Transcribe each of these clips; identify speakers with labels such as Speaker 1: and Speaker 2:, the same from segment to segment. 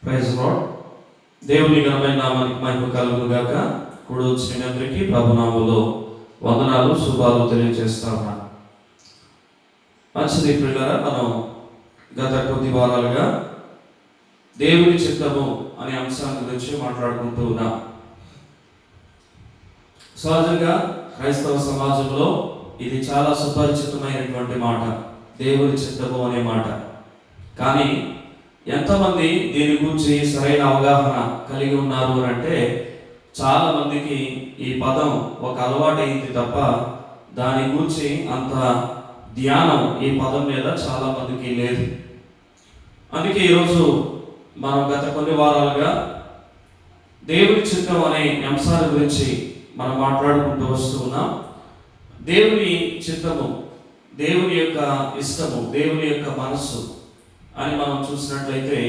Speaker 1: Praise lord. దేవుని ఘనమైన నామానికి మహిమ కలుగును గాక. కూడి వచ్చిన అందరికీ ప్రభునామములో వందనాలు, శుభాలు తెలియజేస్తా ఉన్నాను. మంచిది ప్రియులారా, మనం గత కొద్ది వారాలుగా దేవుని చిత్తము అనే అంశాన్ని గురించి మాట్లాడుకుంటూ ఉన్నాం. సహజంగా క్రైస్తవ సమాజంలో ఇది చాలా సుపరిచితమైనటువంటి మాట, దేవుని చిత్తము అనే మాట. కానీ ఎంతమంది దీని గురించి సరైన అవగాహన కలిగి ఉన్నారు అంటే, చాలా మందికి ఈ పదం ఒక అలవాటు అయింది తప్ప దాని గురించి అంత ధ్యానం ఈ పదం మీద చాలా మందికి లేదు. అందుకే ఈరోజు మనం గత కొన్ని వారాలుగా దేవుని చిత్తం అనే అంశాల గురించి మనం మాట్లాడుకుంటూ వస్తూ ఉన్నాం. దేవుని చిత్తము, దేవుని యొక్క ఇష్టము, దేవుని యొక్క మనస్సు అని మనం చూసినట్లయితే,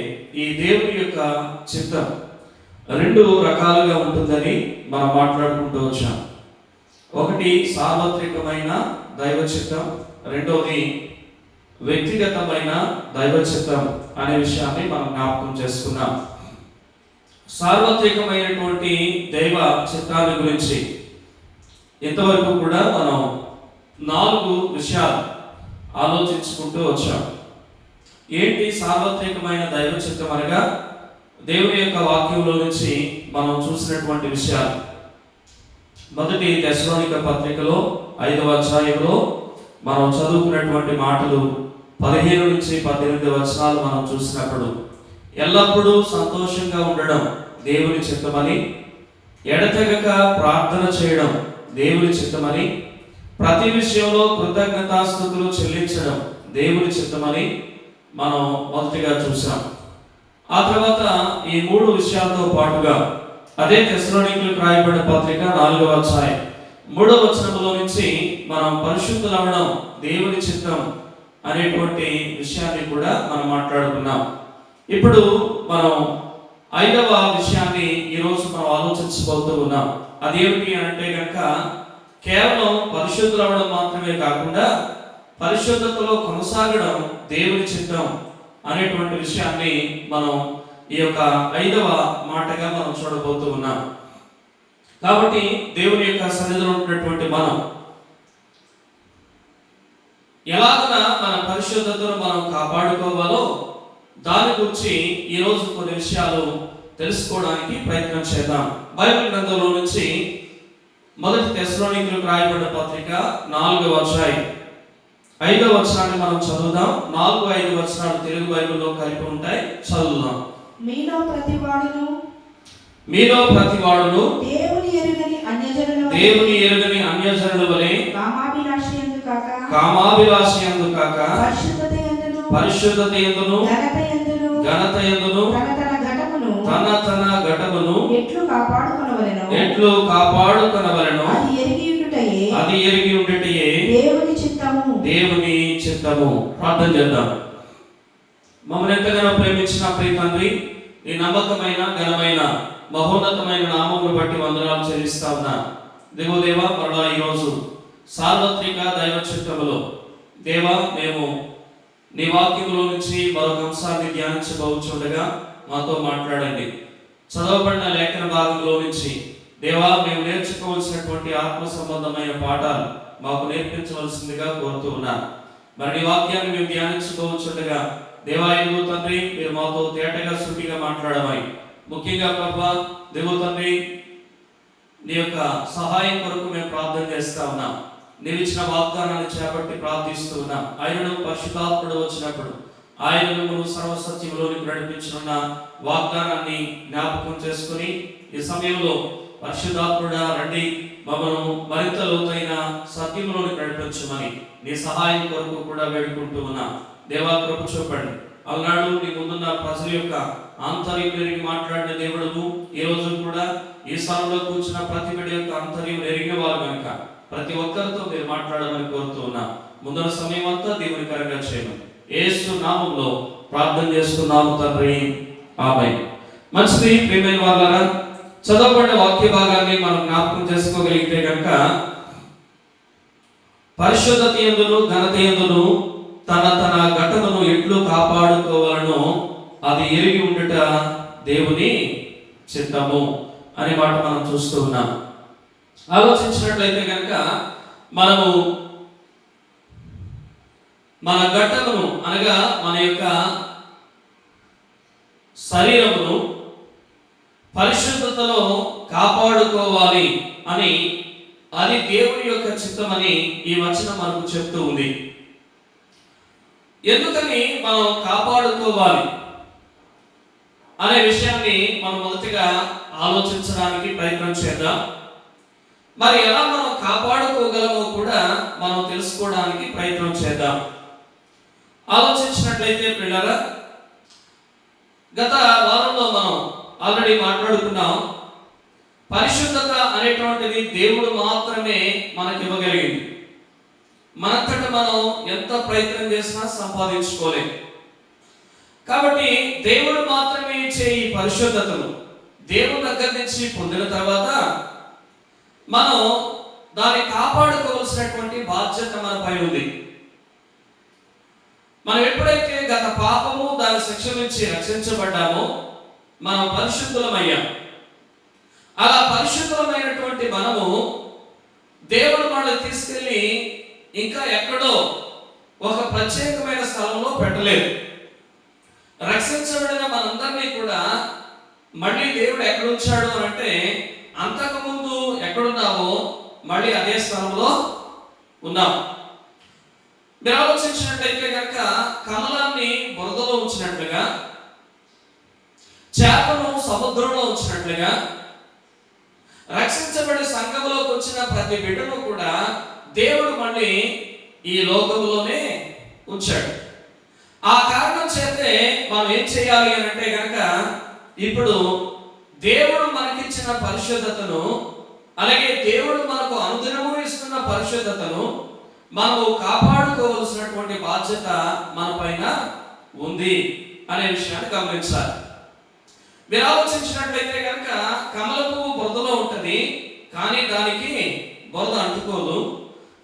Speaker 1: ఈ దేవుని యొక్క చిత్తం రెండు రకాలుగా ఉంటుందని మనం మాట్లాడుకుంటూ వచ్చాం. ఒకటి సార్వత్రికమైన దైవ చిత్తం, రెండవది వ్యక్తిగతమైన దైవ చిత్తం అనే విషయాన్ని మనం జ్ఞాపకం చేసుకున్నాం. సార్వత్రికమైనటువంటి దైవ చిత్తాన్ని గురించి ఇంతవరకు కూడా మనం 4 విషయాలు ఆలోచించుకుంటూ వచ్చాం. ఏంటి సార్వత్రికమైన దైవ చిత్తం అనగా? దేవుని యొక్క వాక్యంలో నుంచి మనం చూసినటువంటి విషయాలు. మొదటి తెస్సలోనిక పత్రికలో 5వ అధ్యాయంలో మనం చదువుకున్నటువంటి మాటలు 15 నుంచి 18 వచనాలు మనం చూసినప్పుడు, ఎల్లప్పుడూ సంతోషంగా ఉండడం దేవుని చిత్తమని, ఎడతెగక ప్రార్థన చేయడం దేవుని చిత్తమని, ప్రతి విషయంలో కృతజ్ఞతాస్తుతులు చెల్లించడం దేవుని చిత్తమని మనం మొదటిగా చూసాం. ఆ తర్వాత ఈ 3 విషయాలతో పాటుగా అదే తెస్సలోనికీయులకు రాయబడిన పత్రిక 4వ అధ్యాయం 3వ వచనంలో నుంచి మనం పరిశుద్ధులవడం దేవుని చిత్తం అనేటువంటి విషయాన్ని కూడా మనం మాట్లాడుకున్నాం. ఇప్పుడు మనం 5వ విషయాన్ని ఈరోజు మనం ఆలోచించబోతూ ఉన్నాం. అదేమిటి అంటే కనుక, కేవలం పరిశుద్ధులవడం మాత్రమే కాకుండా పరిశుద్ధతలో కొనసాగడం దేవుని చిత్తం అనేటువంటి విషయాన్ని మనం ఈ యొక్క 5వ మాటగా మనం చూడబోతూ ఉన్నాం. కాబట్టి దేవుని యొక్క సన్నిధిలో ఉన్నటువంటి మనం ఎలాగ మన పరిశుద్ధతను మనం కాపాడుకోవాలో దాని గురించి ఈరోజు కొన్ని విషయాలు తెలుసుకోవడానికి ప్రయత్నం చేద్దాం. బైబిల్ గ్రంథంలో నుంచి మొదటి తెస్సలోనికీయులకు రాయబడిన పత్రిక 4వ అధ్యాయం 5వ వచనాన్ని మనం చదువుదాం. 4, 5 వచనాలు తెలుగు బైబిల్లో కలిపి ఉంటాయి, చదువుదాం.
Speaker 2: మీలో ప్రతివాడును
Speaker 1: దేవుని ఎరుగని అన్యజనుల వలె కామాభిలాషయందు కాక పరిశుద్ధత యందును ఘనత యందును తన ఘటమును ఎట్లు కాపాడుకొనవలెను అది ఎరిగి ఉండుటయే దేవుని చిత్తము. ప్రార్థన చేద్దాం. మమ్మల్ని ఎంతగానో ప్రేమించిన ప్రియ తండ్రి, నీ నమ్మకమైన ఘనమైన మహోన్నతమైన నామమును బట్టి వందనాలు చెల్లిస్తా ఉన్నా. దేవోదేవ, మరలా ఈరోజు సార్వత్రిక దైవ చిత్తములో దేవా, మేము నీ వాక్యములో నుంచి మరొక అంశాన్ని ధ్యానించబోచుండగా మాతో మాట్లాడండి. చదవబడిన లేఖన భాగంలో నుంచి దేవా, మేము నేర్చుకోవాల్సినటువంటి ఆత్మ సంబంధమైన పాఠాలు మాకు నేర్పించవలసిందిగా కోరుతూ ఉన్నాను. మరి నీ వాక్యాన్ని మేము ధ్యానించుకోవచ్చుండగా దేవా, ఎదుగు తండ్రి, మీరు మాతో తేటగా సూటిగా మాట్లాడమని, ముఖ్యంగా ప్రభా దేవు తండ్రి, నీ యొక్క సహాయం కొరకు మేము ప్రార్థన చేస్తా ఉన్నాం. నీవు ఇచ్చిన వాగ్దానాన్ని చేపట్టి ప్రార్థిస్తూ ఉన్నాం. ఆయనను పరిశుద్ధాత్ముడు వచ్చినప్పుడు ఆయనను సర్వసత్యంలోనికి నడిపించనున్న వాగ్దానాన్ని జ్ఞాపకం చేసుకుని ఈ సమయంలో పరిశుద్ధాత్ముడా రండి, మమ్మను మరింత లోతైన సత్యంలోనికి నడిపించమని నీ సహాయం కొరకు కూడా వేడుకుంటూ ఉన్నా. దేవా, కృప చూపండి. అలనాడు నీ ముందున్న ప్రజల యొక్క ఆంతర్యం ఎరిగి మాట్లాడిన దేవుడు ఈ రోజు కూడా ఈ స్థలంలో కూర్చున్న ప్రతి బిడ్డ యొక్క ఆంతర్యం ఎరిగిన వారు కనుక ప్రతి ఒక్కరితో మీరు మాట్లాడమని కోరుతూ ఉన్నా. ముందున్న సమయం అంతా దేవునికరంగా చేయమని యేసు నామములో ప్రార్థన చేస్తున్నాము తండ్రి, ఆమేన్. మంచిది ప్రియమైన వారులారా, చదవబడిన వాక్య భాగాన్ని మనం జ్ఞాపకం చేసుకోగలిగితే కనుక, పరిశుద్ధత యందును ఘనత యందును తన ఘటనను ఎట్లు కాపాడుకోవాలనో అది ఎరిగి ఉండుట దేవుని చిత్తము అనే మాట మనం చూస్తూ ఉన్నాం. ఆలోచించినట్లయితే కనుక మనము మన ఘట్టమును అనగా మన యొక్క శరీరమును పరిశుద్ధతలో కాపాడుకోవాలి అని అది దేవుని యొక్క చిత్తమని ఈ వచనం మనకు చెప్తూ ఉంది. ఎందుకని మనం కాపాడుకోవాలి అనే విషయాన్ని మనం మొదటిగా ఆలోచించడానికి ప్రయత్నం చేద్దాం. మరి ఎలా మనం కాపాడుకోగలమో కూడా మనం తెలుసుకోవడానికి ప్రయత్నం చేద్దాం. ఆలోచించినట్లయితే పిల్లరా, గత వారంలో మనం ఆల్రెడీ మాట్లాడుకున్నాం. పరిశుద్ధత అనేటువంటిది దేవుడు మాత్రమే మనకి ఇవ్వగలిగింది. మనంతట మనం ఎంత ప్రయత్నం చేసినా సంపాదించుకోలేం. కాబట్టి దేవుడు మాత్రమే ఇచ్చే ఈ పరిశుద్ధతను దేవుని దగ్గర నుంచి పొందిన తర్వాత మనం దాన్ని కాపాడుకోవాల్సినటువంటి బాధ్యత మన పై ఉంది. మనం ఎప్పుడైతే గత పాపము దాని శిక్ష నుంచి రక్షించబడ్డామో మనం పరిశుద్ధులమయ్యాం. అలా పరిశుద్ధమైనటువంటి మనము దేవుడు మనల్ని తీసుకెళ్ళి ఇంకా ఎక్కడో ఒక ప్రత్యేకమైన స్థలంలో పెట్టలేదు. రక్షించబడిన మనందరినీ కూడా మళ్ళీ దేవుడు ఎక్కడ ఉంచాడు అని అంటే, అంతకుముందు ఎక్కడున్నావో మళ్ళీ అదే స్థలంలో ఉన్నాం. మీరు ఆలోచించినట్లయితే కనుక కమలాన్ని బురదలో ఉంచినట్లుగా, చేపను సముద్రంలో ఉంచినట్లుగా, రక్షించబడి సంఘంలోకి వచ్చిన ప్రతి బిడ్డను కూడా దేవుడు మళ్ళీ ఈ లోకంలోనే ఉంచాడు. ఆ కారణం చేతే మనం ఏం చేయాలి అని అంటే కనుక, ఇప్పుడు దేవుడు మనకిచ్చిన పరిశుద్ధతను, అలాగే దేవుడు మనకు అనుదినము ఇస్తున్న పరిశుద్ధతను మనము కాపాడుకోవాల్సినటువంటి బాధ్యత మన పైన ఉంది అనే విషయాన్ని గమనించాలి. మీరు ఆలోచించినట్లయితే కనుక కమల పువ్వు బురదలో ఉంటుంది, కానీ దానికి బురద అంటుకోదు.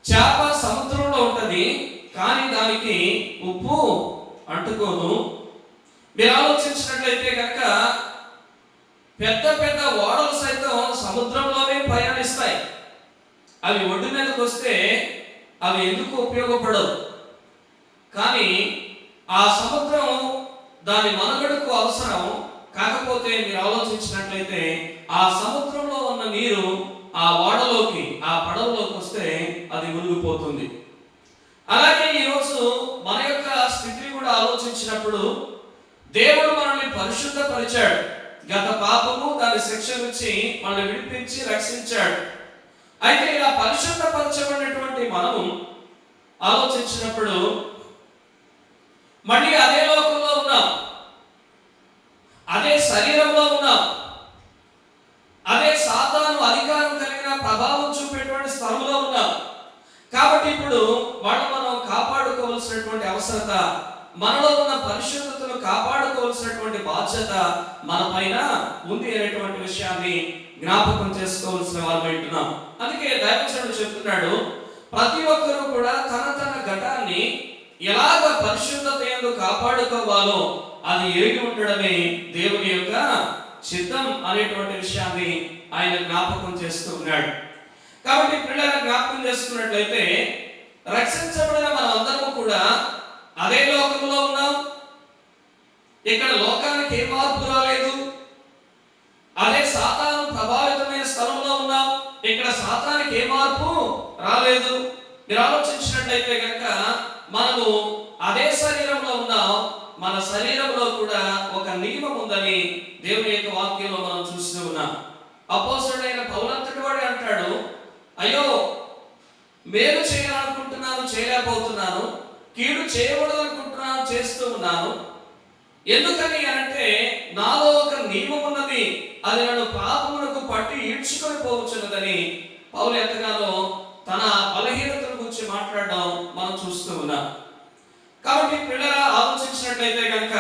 Speaker 1: చేప సముద్రంలో ఉంటుంది, కానీ దానికి ఉప్పు అంటుకోదు. మీరు ఆలోచించినట్లయితే కనుక పెద్ద పెద్ద ఓడలు సైతం సముద్రంలోనే ప్రయాణిస్తాయి. అవి ఒడ్డు మీదకి వస్తే అవి ఎందుకు ఉపయోగపడవు, కానీ ఆ సముద్రం దాని మనుగడకు అవసరం. కాకపోతే మీరు ఆలోచించినట్లయితే ఆ సముద్రంలో ఉన్న నీరు ఆ ఓడలోకి, ఆ పడవలోకి వస్తే అది మునిగిపోతుంది. అలాగే ఈరోజు మన యొక్క స్థితిని కూడా ఆలోచించినప్పుడు దేవుడు మనల్ని పరిశుద్ధపరిచాడు. గత పాపము దాని శిక్ష నుంచి మనల్ని విడిపించి రక్షించాడు. అయితే ఇలా పరిశుద్ధపరచబడినటువంటి మనము ఆలోచించినప్పుడు మళ్ళీ అదే లోకంలో ఉన్నాం, అదే శరీరంలో ఉన్నాం, అదే సాతాను అధికారం కలిగిన ప్రభావం చూపేటువంటి స్థలంలో ఉన్నాం. కాబట్టి ఇప్పుడు మనం కాపాడుకోవాల్సినటువంటి అవసరత, మనలో ఉన్న పరిశుద్ధతను కాపాడుకోవాల్సినటువంటి బాధ్యత మన పైన ఉంది అనేటువంటి విషయాన్ని జ్ఞాపకం చేసుకోవాల్సిన వారు వింటున్నాం. అందుకే దైవజనుడు చెప్తున్నాడు, ప్రతి ఒక్కరూ కూడా తన తన ఘటాన్ని ఎలాగ పరిశుద్ధత యందు కాపాడుకోవాలో అది ఎరిగి ఉండడమే దేవుని యొక్క చిత్తం అనేటువంటి విషయాన్ని ఆయన జ్ఞాపకం చేస్తూ ఉన్నాడు. కాబట్టి పిల్లలను జ్ఞాపకం చేసుకున్నట్లయితే రక్షించబడిన మనమందరము కూడా అదే లోకంలో ఉన్నాం. ఇక్కడ లోకానికి ఏ మార్పు రాలేదు. అదే సాతాను ప్రభావితమైన స్థలంలో ఉన్నాం. ఇక్కడ సాతానికి ఏ మార్పు రాలేదు. మీరు ఆలోచించినట్లయితే కనుక మనము అదే శరీరంలో ఉన్నాం. మన శరీరంలో కూడా ఒక నియమం ఉందని దేవుని యొక్క వాక్యంలో మనం చూస్తూ ఉన్నాం. అపోస్తలుడైన పౌలంతటి వాడే అంటాడు, అయ్యో మేలు చేయాలనుకుంటున్నాను, చేయలేకపోతున్నాను, కీడు చేయకూడదు అనుకుంటున్నాను, చేస్తూ ఉన్నాను. ఎందుకని అంటే నాలో ఒక నియమం ఉన్నది, అది నన్ను పాపమునకు పట్టి ఈడ్చుకొని పోవచ్చున్నదని పౌలు ఎంతగానో తన బలహీనతల గురించి మాట్లాడడం మనం చూస్తూ ఉన్నాం. కాబట్టి పిల్లల ఆలోచించినట్లయితే కనుక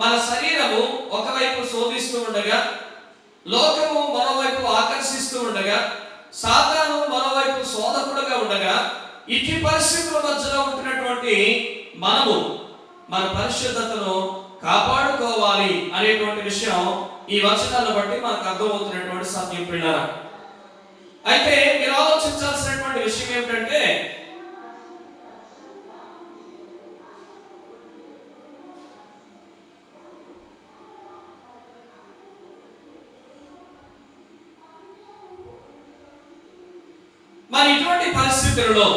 Speaker 1: మన శరీరము ఒకవైపు శోధిస్తూ ఉండగా, లోకము మరోవైపు ఆకర్షిస్తూ ఉండగా, సాతాను మరోవైపు శోధకుడుగా ఉండగా, ఇట్టి పరిస్థితుల మధ్యలో ఉంటున్నటువంటి మనము మన పరిశుద్ధతను కాపాడుకోవాలి అనేటువంటి విషయం ఈ వచనాలను బట్టి మనకు అర్థమవుతున్నటువంటి సత్యం పిల్లరా. అయితే మీరు ఆలోచించాల్సినటువంటి విషయం ఏమిటంటే, మరి ఇటువంటి పరిస్థితుల్లో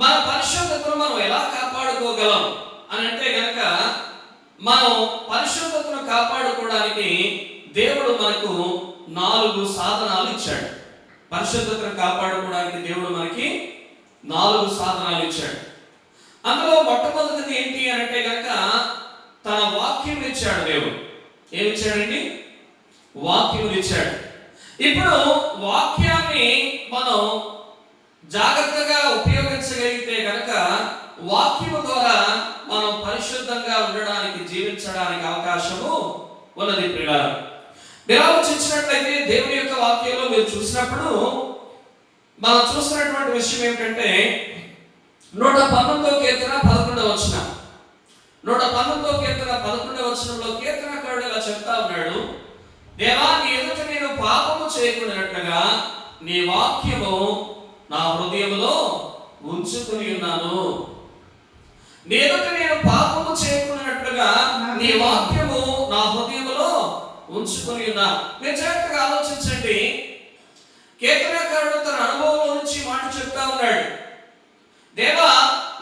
Speaker 1: మన పరిశుద్ధతను మనం ఎలా కాపాడుకోగలం అని అంటే గనక, మనం పరిశుద్ధతను కాపాడుకోవడానికి దేవుడు మనకు 4 సాధనాలు ఇచ్చాడు. పరిశుద్ధతను కాపాడుకోవడానికి దేవుడు మనకి 4 సాధనాలు ఇచ్చాడు. అందులో మొట్టమొదటిది ఏంటి అని అంటే గనక, తన వాక్యం ఇచ్చాడు. దేవుడు ఏమి ఇచ్చాడండి? వాక్యం ఇచ్చాడు. ఇప్పుడు వాక్యాన్ని మనం జాగ్రత్తగా ఉపయోగించగలిగితే గనక, వాక్యము ద్వారా మనం పరిశుద్ధంగా ఉండడానికి, జీవించడానికి అవకాశము ఉన్నది ప్రియులారా. మీరు ఆలోచించినట్లయితే దేవుని యొక్క వాక్యంలో మీరు చూసినప్పుడు మనం చూస్తున్నటువంటి విషయం ఏమిటంటే, 119వ కీర్తన 11వ వచనం. 119వ కీర్తన 11వ వచనంలో కీర్తనకారుడు ఇలా చెప్తా ఉన్నాడు, దేవా నీ ఎదుట నేను పాపము చేయకుండానట్లుగా నీ వాక్యము నా హృదయంలో ఉంచుకుని ఉన్నాను. నీ ఎదుట నేను పాపము చేయకుండానట్లుగా నీ వాక్యము నా హృదయంలో ఉంచుకుని ఉన్నా. మీరు జాగ్రత్తగా ఆలోచించండి. కీర్తనకారుడు తన అనుభవంలో నుంచి మాట చెప్తా ఉన్నాడు, దేవా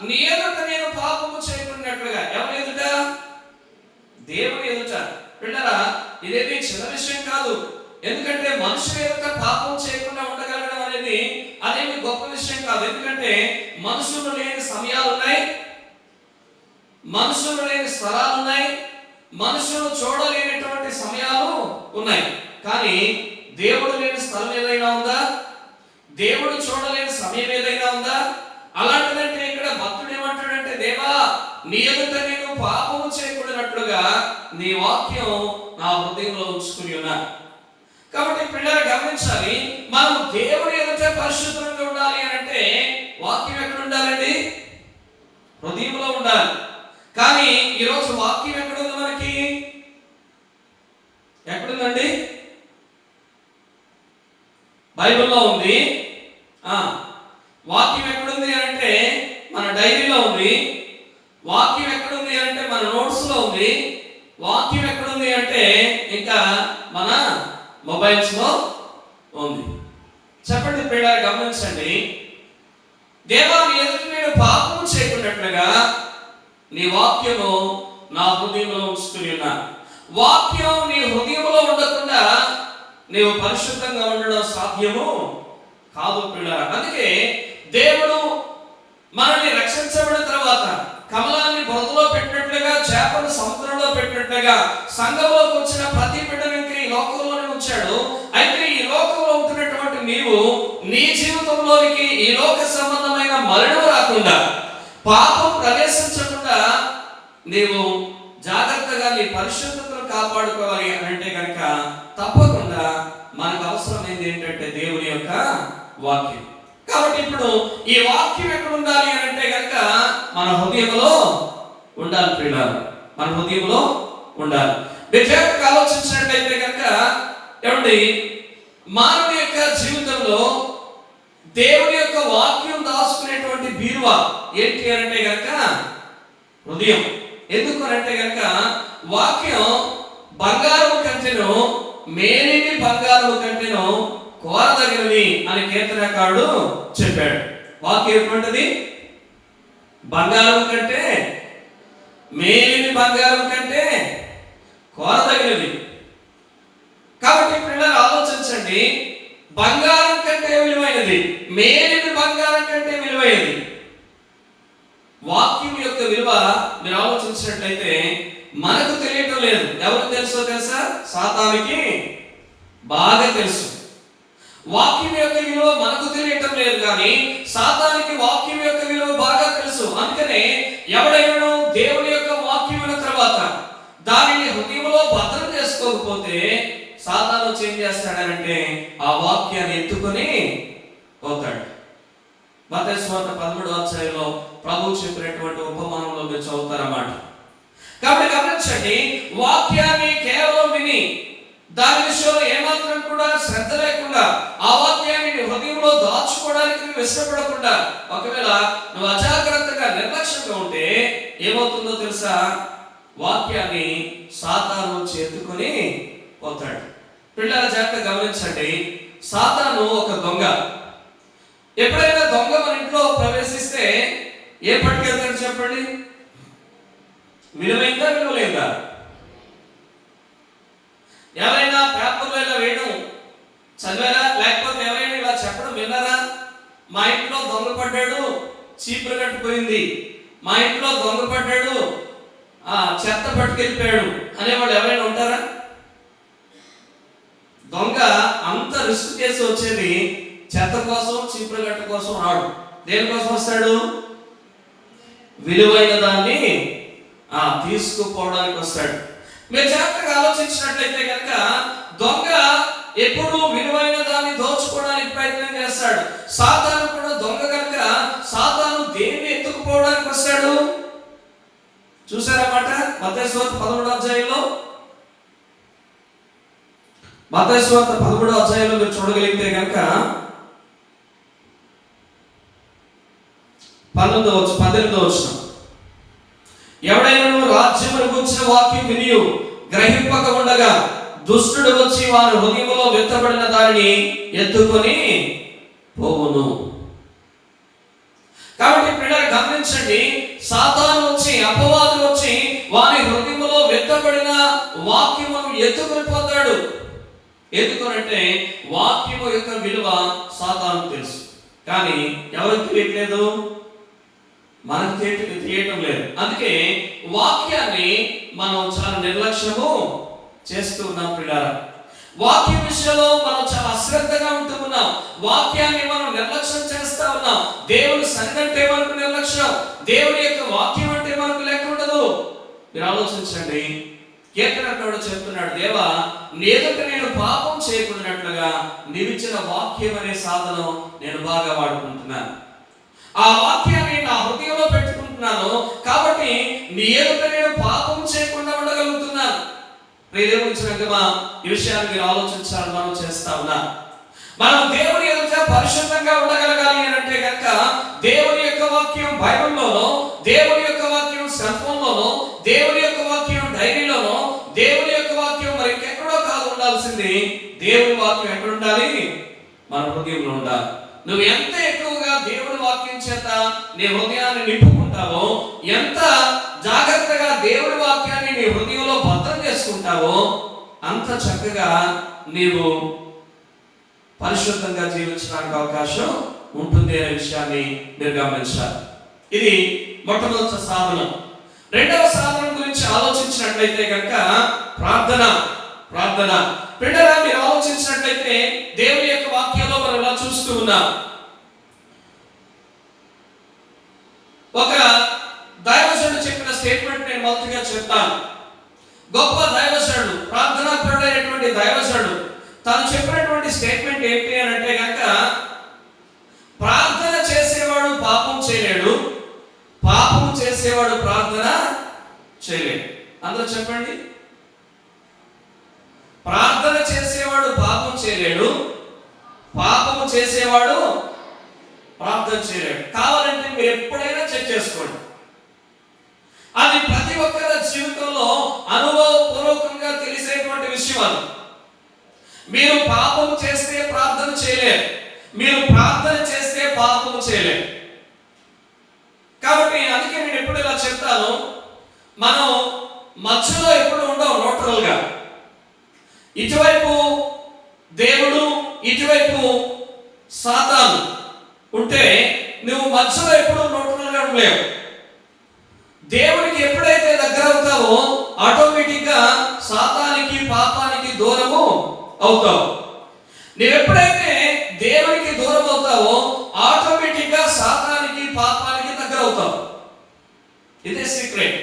Speaker 1: నీ ఎదుట నేను పాపము చేయకుండానట్లుగా. ఎవరి ఎదుట? దేవుని ఎదుట. పిల్లరా, ఇదేమి చిన్న విషయం కాదు. ఎందుకంటే మనుషుల ఎదుట పాపం చేయకుండా ఉండగలగడం అనేది అదేమి గొప్ప విషయం కాదు. ఎందుకంటే మనుషులు లేని సమయాలు ఉన్నాయి, మనుషులు లేని స్థలాలు ఉన్నాయి, మనుషులు చూడలేనటువంటి సమయాలు ఉన్నాయి. కానీ దేవుడు లేని స్థలం ఏదైనా ఉందా? దేవుడు చూడలేని సమయం ఏదైనా ఉందా? అలాంటిదంటే ఇక్కడ భక్తుడు ఏమంటాడంటే, దేవా నీ ఎదుట నేను పాపము చేయకూడనట్లుగా నీ వాక్యం నా హృదయంలో ఉంచుకుని ఉన్నా. కాబట్టి పిల్లలు గమనించాలి, మనం దేవుని ఎదుట పరిశుద్ధంగా ఉండాలి అని అంటే వాక్యం ఎక్కడ ఉండాలండి? హృదయంలో ఉండాలి. కానీ ఈరోజు వాక్యం ఎక్కడుంది? మనకి ఎక్కడుందండి? బైబిల్లో ఉంది. వాక్యం ఎక్కడుంది అంటే మన డైరీలో ఉంది. వాక్యం ఎక్కడుంది అంటే మన నోట్స్ లో ఉంది. వాక్యం ఎక్కడుంది అంటే ఇంకా మన మొబైల్స్ లో ఉంది. చెప్పండి పిల్లలు గమనించండి, దేవా నీ ఎదుట నేను పాపము చేయకున్నట్లుగా నీ వాక్యము నా హృదయంలో ఉంచుకుని ఉన్నా. వాక్యం నీ హృదయంలో ఉండకుండా నీవు పరిశుద్ధంగా ఉండడం సాధ్యము కాదు పిల్లరా. అందుకే దేవుడు మనల్ని రక్షించబడిన తర్వాత కమలాన్ని బొరదలో పెట్టినట్లుగా, చేపను సముద్రంలో పెట్టినట్లుగా సంఘంలోకి వచ్చిన ప్రతి బిడ్డని ఈ లోకంలోనే ఉంచాడు. అయితే ఈ లోకంలో ఉంటున్నటువంటి నీవు నీ జీవితంలోనికి ఈ లోక సంబంధమైన మరణం రాకుండా, పాపం ప్రవేశించకుండా నీవు జాగ్రత్తగా నీ పరిశుద్ధతను కాపాడుకోవాలి అని అంటే కనుక తప్పకుండా మనకు అవసరమైంది ఏంటంటే దేవుని యొక్క వాక్యం. కాబట్టి ఇప్పుడు ఈ వాక్యం ఎక్కడ ఉండాలి అని అంటే కనుక మన హృదయంలో ఉండాలి ప్రియులారా, మన హృదయంలో ఉండాలి. విజయానికి ఆలోచించినట్లయితే కనుక ఏమండి, మానవుని యొక్క జీవితంలో దేవుని యొక్క వాక్యం దాచుకునేటువంటి బీరువా ఏంటి అని అంటే కనుక హృదయం. ఎందుకు అంటే కనుక వాక్యం బంగారము కంటేను మేలిమి బంగారము కంటేను కోరదగినది అని కీర్తనకారుడు చెప్పాడు. వాక్యం ఎటువంటిది? బంగారం కంటే, మేలిమి బంగారం కంటే కోరదగినది. కాబట్టి పిల్లలు ఆలోచించండి, బంగారం కంటే విలువైనది, మేలిమి బంగారం కంటే విలువైనది. వాక్యం యొక్క విలువ మీరు ఆలోచించినట్లయితే మనకు తెలియటం లేదు. ఎవరికి తెలుసో తెలుసా? సాతానుకి బాగా తెలుసు. వాక్యం యొక్క విలువ మనకు తెలియటం లేదు, కానీ సాతానుకి వాక్యం యొక్క విలువ బాగా తెలుసు. అందుకనే ఎవడైనా దేవుని యొక్క వాక్యం అయిన తర్వాత దానిని హృదయంలో భద్రం చేసుకోకపోతే సాతాను ఏం చేస్తాడంటే ఆ వాక్యాన్ని ఎత్తుకొని పోతాడు. మత్తయి సువార్త 13వ అధ్యాయంలో ప్రభువు చెప్పినటువంటి ఉపమానంలో మీరు చదువుతారన్నమాట. కాబట్టి గమనించండి, వాక్యాన్ని కేవలం విని దాని విషయంలో ఏమాత్రం కూడా శ్రద్ధ లేకుండా ఆ వాక్యాన్ని నీ హృదయంలో దాచుకోవడానికి నువ్వు ఇష్టపడకుండా ఒకవేళ నువ్వు అజాగ్రత్తగా నిర్లక్ష్యంగా ఉంటే ఏమవుతుందో తెలుసా? వాక్యాన్ని సాతాను చేతుకొని పోతాడు. పిల్లల జాగ్రత్త గమనించండి, సాతాను ఒక దొంగ. ఎప్పుడైనా దొంగ మన ఇంట్లో ప్రవేశిస్తే ఏ పట్టుకెళ్తాడు చెప్పండి? విలువైందా విలువలేదా? ఎవరైనా పేపర్లో ఇలా వేయడం చదివారా? లేకపోతే ఎవరైనా ఇలా చెప్పడం విన్నారా? మా ఇంట్లో దొంగ పడ్డాడు, చీపురు కట్టిపోయింది, మా ఇంట్లో దొంగ పడ్డాడు, చెత్త పట్టుకెళ్ళిపోయాడు అనేవాళ్ళు ఎవరైనా ఉంటారా? దొంగ అంత రిస్క్ చేసి వచ్చేది చెత్త కోసం, చీపురు గట్ట కోసం రాడు. దేనికోసం వస్తాడు? విలువైన దాన్ని తీసుకుపోవడానికి వస్తాడు. మీరు జాగ్రత్తగా ఆలోచించినట్లయితే కనుక దొంగ ఎప్పుడు విలువైన దాన్ని దోచుకోవడానికి ప్రయత్నం చేస్తాడు. సాతాను కూడా దొంగ కనుక సాతాను దేన్ని ఎత్తుకుపోవడానికి వస్తాడు? చూసారన్నమాట. మత్తయి సువార్త 13వ అధ్యాయంలో, మత్తయి సువార్త 13వ అధ్యాయంలో మీరు చూడగలిగితే కనుక 18వ వచనం, ఎవడైనా రాజ్యమును గురించిన వాక్యం వినియు గ్రహింపక ఉండగా దుష్టుడు వచ్చి వారి హృదయములో విత్తబడిన దానిని ఎత్తుకొని పోవును. కాబట్టి పిల్లలు గమనించండి, సాతాను వచ్చి, అపవాదులు వచ్చి వారి హృదయములో విత్తబడిన వాక్యమును ఎత్తుకొని పోతాడు. ఎందుకనంటే వాక్యము యొక్క విలువ సాతాను తెలుసు, కానీ ఎవరికి తెలియట్లేదు, మనకు తెలియటం లేదు. అందుకే వాక్యాన్ని మనం చాలా నిర్లక్ష్యము చేస్తూ ఉన్నాం. పిల్లారా, వాక్య విషయంలో మనం చాలా అశ్రద్ధగా ఉంటూ ఉన్నాం. వాక్యాన్ని మనం నిర్లక్ష్యం చేస్తా ఉన్నాం. దేవుని సన్నిధి అంటే మనకు నిర్లక్ష్యం, దేవుని యొక్క వాక్యం అంటే మనకు లెక్క ఉండదు. మీరు ఆలోచించండి, కీర్తనకారుడు చెప్తున్నాడు, దేవా నీ ఎదుట నేను పాపం చేయకుండాట్లుగా నీవిచ్చిన వాక్యం అనే సాధనం నేను బాగా వాడుకుంటున్నాను. ఆ వాక్యాన్ని నా హృదయంలో పెట్టుకుంటున్నాను, కాబట్టి నీ ఎదుట నేను పాపం చేయకుండా ఉండగలుగుతున్నాను. ప్రియదేవునిచ్చినట్టుగా ఈ విషయాన్ని మీరు ఆలోచించాలని మనం చేస్తా ఉన్నా. మనం దేవుని ఎదుట పరిశుద్ధంగా ఉండగలగాలి అని అంటే కనుక దేవుని యొక్క వాక్యం బైబిల్లోనో, దేవుని యొక్క వాక్యం సెల్ ఫోన్లోనో, దేవుని యొక్క వాక్యం డైరీలోనో, దేవుని యొక్క వాక్యం మరి ఇంకెక్కడో కాదు ఉండాల్సింది. దేవుని వాక్యం ఎక్కడ ఉండాలి? మన హృదయంలో ఉండాలి. నువ్వు ఎంత ఎక్కువగా దేవుని వాక్యం చేత నీ హృదయాన్ని నింపుకుంటావో, ఎంత జాగ్రత్తగా దేవుని వాక్యాన్ని నీ హృదయంలో భద్రం చేసుకుంటావో, అంత చక్కగా నీవు పరిశుద్ధంగా జీవించడానికి అవకాశం ఉంటుంది అనే విషయాన్ని మీరు గమనించాలి. ఇది మొట్టమొదటి సాధనం. రెండవ సాధనం గురించి ఆలోచించినట్లయితే కనుక ప్రార్థన. ప్రార్థన పిల్లరా, మీరు ఆలోచించినట్లయితే దేవుని యొక్క వాక్యంలో మనం ఇలా చూస్తూ ఉన్నాం. ఒక దైవజనుడు చెప్పిన స్టేట్మెంట్ నేను మొదటిగా చెప్తాను. గొప్ప దైవజనుడు, ప్రార్థనా పరుడైనటువంటి దైవజనుడు తను చెప్పినటువంటి స్టేట్మెంట్ ఏంటి అని అంటే కనుక, ప్రార్థన చేసేవాడు పాపం చేయలేడు, పాపం చేసేవాడు ప్రార్థన చేయలేడు. అందరూ చెప్పండి. ప్రార్థన చేసేవాడు పాపం చేయలేడు, పాపము చేసేవాడు ప్రార్థన చేయలేడు. కావాలంటే మీరు ఎప్పుడైనా చెక్ చేసుకోండి. అది ప్రతి ఒక్కరి జీవితంలో అనుభవపూర్వకంగా తెలిసేటువంటి విషయం. అది మీరు పాపము చేస్తే ప్రార్థన చేయలేరు, మీరు ప్రార్థన చేస్తే పాపము చేయలేరు. కాబట్టి అందుకే నేను ఎప్పుడు ఇలా చెప్తాను, మనం మధ్యలో ఎప్పుడు ఉండవు న్యూట్రల్ గా. ఇటువైపు దేవుడు, ఇటువైపు సాతాను ఉంటే నువ్వు మధ్యలో ఎప్పుడు న్యూట్రల్ గా ఉండలేవు. దేవుడికి ఎప్పుడైతే దగ్గర అవుతావో ఆటోమేటిక్ గా సాతానికి, పాపానికి దూరము అవుతావు. నువ్వెప్పుడైతే దేవునికి దూరం అవుతావో ఆటోమేటిక్ గా సాతానికి, పాపానికి దగ్గర అవుతావు. ఇదే సీక్రెట్.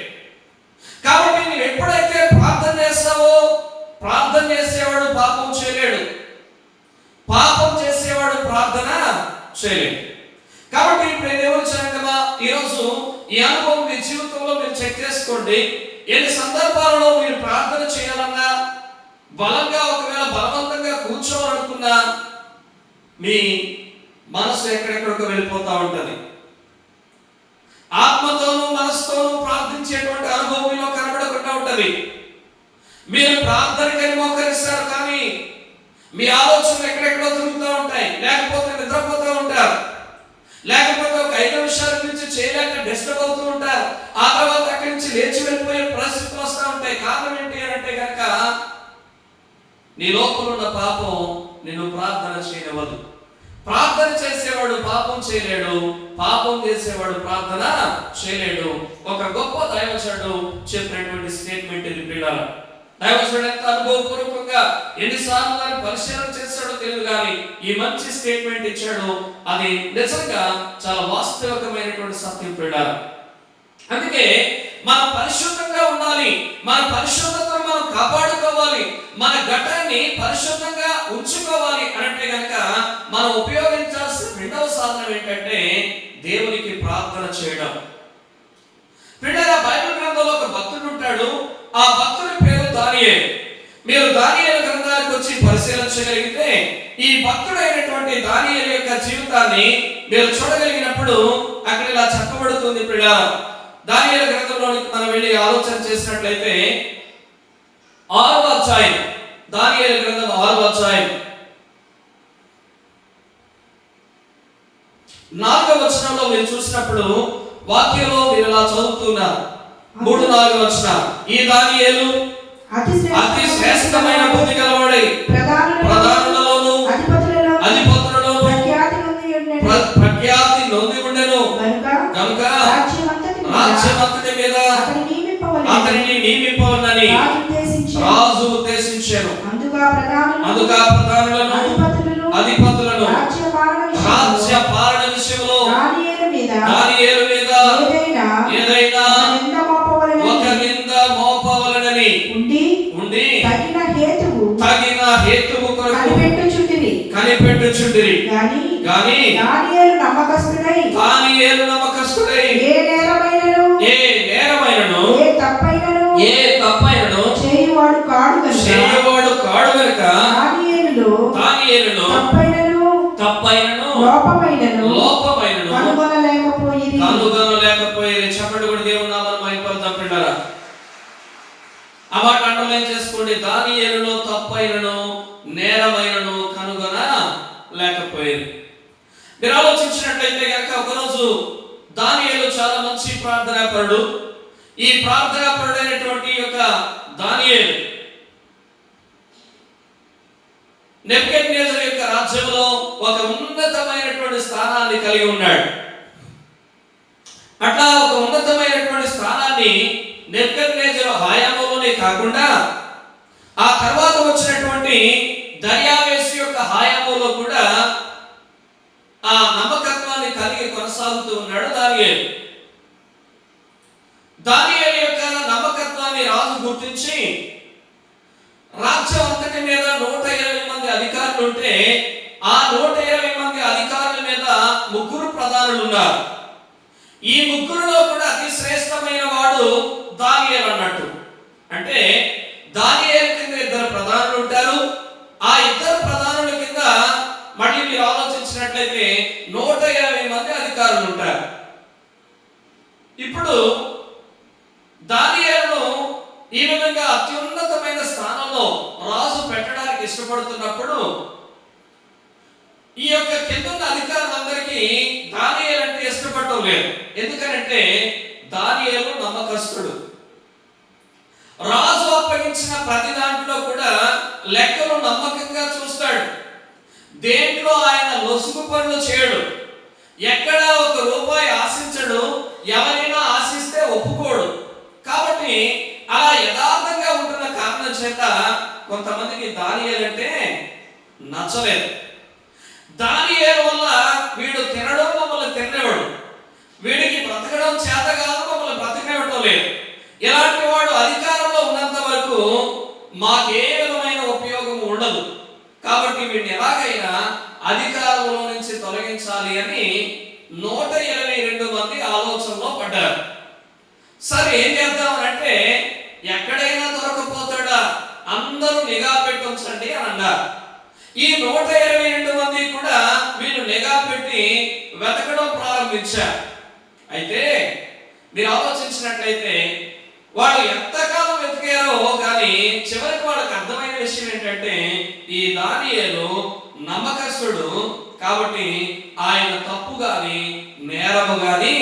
Speaker 1: కాబట్టి నువ్వు ఎప్పుడైతే ప్రార్థన చేస్తావో, ప్రార్థన చేసేవాడు పాపం చేయలేడు, పాపం చేసేవాడు ప్రార్థన చేయలేడు. కాబట్టి ఇప్పుడు దేవుని సంగమా, ఈరోజు ఈ అనుభవం మీ జీవితంలో మీరు చెక్ చేసుకోండి. ఎన్ని ప్రార్థన చేయాలన్నా, బలంగా ఒకవేళ బలవంతంగా కూర్చోవాలనుకున్నా మీ మనసు ఎక్కడెక్కడికో వెళ్ళిపోతా ఉంటది. ఆత్మతోనూ మనసుతోనూ ప్రార్థించేటువంటి అనుభవం మీలో కనబడకుండా ఉంటది. మీరు ప్రార్థనకని మోకరిస్తారు, కానీ మీ ఆలోచనలు ఎక్కడెక్కడో తిరుగుతూ ఉంటాయి. లేకపోతే నిద్రపోతూ ఉంటారు, లేకపోతే ఒక 5 నిమిషాల నుంచి చేయలేక డిస్టర్బ్ అవుతూ ఉంటారు. ఆ తర్వాత అక్కడి నుంచి లేచి వెళ్ళిపోయే పరిస్థితులు వస్తూ ఉంటాయి. కారణం ఏంటి అని అంటే కనుక నీ లోపల ఉన్న పాపం నిన్ను ప్రార్థన చేయనివ్వదు. ప్రార్థన చేసేవాడు పాపం చేయలేడు, పాపం చేసేవాడు ప్రార్థన చేయలేడు. ఒక గొప్ప దైవజనుడు చెప్పినటువంటి స్టేట్మెంట్ ఇది ప్రియులారా. దైవజనుడు ఎంత అనుభవపూర్వకంగా ఎన్నిసార్లు దాన్ని పరిశీలన చేశాడో తెలియదు, కానీ ఈ మంచి స్టేట్మెంట్ ఇచ్చాడు. అది నిజంగా చాలా వాస్తవికమైనటువంటి సత్యం ప్రియులారా. అందుకే మనం పరిశుద్ధంగా ఉండాలి, మన పరిశుద్ధతను మనం కాపాడుకోవాలి, మన ఘటాన్ని పరిశుద్ధంగా ఉంచుకోవాలి అంటే కనుక మనం ఉపయోగించాల్సిన రెండవ సాధనం ఏంటంటే దేవునికి ప్రార్థన చేయడం. ప్రియులారా, బైబిల్ గ్రంథంలో ఒక భక్తుడు ఉంటాడు. ఆ భక్తుడి పేరు దానియేలు. మీరు దానియేలు గ్రంథానికి వచ్చి పరిశీలన చేయగలిగితే ఈ భక్తుడైనటువంటి దానియేలు యొక్క జీవితాన్ని మీరు చూడగలిగినప్పుడు అక్కడ ఇలా చెప్పబడుతుంది. ప్రియులారా, దానియేలు గ్రంథంలోనికి మనం వెళ్ళి ఆలోచన చేసినట్లయితే 6వ అధ్యాయం, దానియేలు గ్రంథం 6వ అధ్యాయం 4వ వచనంలో మీరు చూసినప్పుడు వాక్యంలో మీరు ఇలా చదువుతున్నారు. 3-4 వచనం, ఈ దానియేలు అతి శ్రేష్టమైన బుద్ధి గలవాడై ప్రధానులలోను అధిపతులలోను ప్రఖ్యాతి నొంది ఉండెను. కనుక రాజ్యమంతటి మీద అతనిని నియమింపవలెనని రాజు ఉద్దేశించాను. అందుకు ప్రధానులను అధిపతులను రాజ్య పాలన విషయంలో దానియేలు మీద ఏదైనా ఒక నింద మోపవలెనని ఉండి తగిన హేతువు కొరకు కనిపెట్టుచుండిరి. గాని దానియేలు నమ్మకస్తుడై ఏ నేరమైనను ఏ తప్పైనను చేయువాడు కాడు గనుక దానియేలులో తప్పైనను లోపమైనను కనుగొనలేకపోయిరి. చెప్పండి కూడా దేవుని నామమున మహిమపడదాం ప్రియులారా. ఆ మాట అండర్లైన్ చేసుకోండి. దానియేలులో తప్పైనను నేరమైనను కనుగొనలేకపోయిరి. మీరు ఆలోచించినట్లయితే కనుక ఒకరోజు దానియేలు చాలా మంచి ప్రార్థనాపరుడు. ఈ ప్రార్థనాపరుడైనటువంటి యొక్క దానియేలు నెబుకద్నెజరు యొక్క రాజ్యంలో ఒక ఉన్నతమైనటువంటి స్థానాన్ని కలిగి ఉన్నాడు. అట్లా ఒక ఉన్నతమైనటువంటి స్థానాన్ని నెబుకద్నెజరు హయాంలోనే కాకుండా ఆ తర్వాత వచ్చినటువంటి దర్యావేషు యొక్క హయాంలో కూడా ఆ నమ్మకత్వాన్ని కలిగి కొనసాగుతూ ఉన్నాడు దానియేలు. దానియేలు యొక్క నమ్మకత్వాన్ని రాజు గుర్తించి రాజ్యం అంతటి మీద 120 మంది అధికారులు ఉంటే ఆ 120 మంది అధికారుల మీద 3 ప్రధానులు ఉన్నారు. ఈ 3లో కూడా అతి శ్రేష్టమైన వాడు దానియేలు అన్నట్టు. అంటే దానియేలు కింద 2 ప్రధానులు ఉంటారు. ఆ 2 ప్రధానుల కింద మళ్ళీ మీరు ఆలోచించినట్లయితే 120 మంది అధికారులు ఉంటారు. ఇప్పుడు దానియేలును ఈ విధంగా అత్యున్నతమైన స్థానంలో రాజు పెట్టడానికి ఇష్టపడుతున్నప్పుడు ఈ యొక్క కింద అధికారులందరికీ దానియేలు అంటే ఇష్టపడటం లేదు. ఎందుకంటే దానియేలు నమ్మకస్తుడు. రాజు అప్పగించిన ప్రతి దాంట్లో కూడా లెక్కలు నమ్మకంగా చూస్తాడు. దేంట్లో ఆయన లొసుగు పనులు చేయడు. ఎక్కడ ఒక రూపాయి ఆశించడు. ఎవరైనా ఆశిస్తే ఒప్పుకోడు. కాబట్టి అలా యథార్థంగా ఉంటున్న కారణం చేత కొంతమందికి దానియేలు అంటే నచ్చలేదు. దానియేలు వల్ల వీడు తినడం మమ్మల్ని తినేవాడు, వీడికి బ్రతకడం చేత కాదు, మమ్మల్ని బ్రతకనివ్వటం లేదు. ఇలాంటి వాడు అధికారంలో ఉన్నంత వరకు మాకే విధమైన ఉపయోగం ఉండదు. కాబట్టి వీడిని ఎలాగైనా అధికారంలో నుంచి తొలగించాలి అని 122 మంది ఆలోచనలో పడ్డారు. సరే ఏం చేద్దాం అంటే ఎక్కడైనా దొరకపోతాడు అందరూ నిఘా పెట్టి ఉంచండి అని అన్నారు. ఈ 122 మంది కూడా వీళ్ళు నిఘా పెట్టి వెతకడం ప్రారంభించారు. అయితే మీరు ఆలోచించినట్లయితే వాళ్ళు ఎంతకాలం వెతికారో కానీ చివరికి వాళ్ళకి అర్థమైన విషయం ఏంటంటే ఈ దానియేలు నమ్మకస్తుడు కాబట్టి ఆయన తప్పు గాని నేరము గాని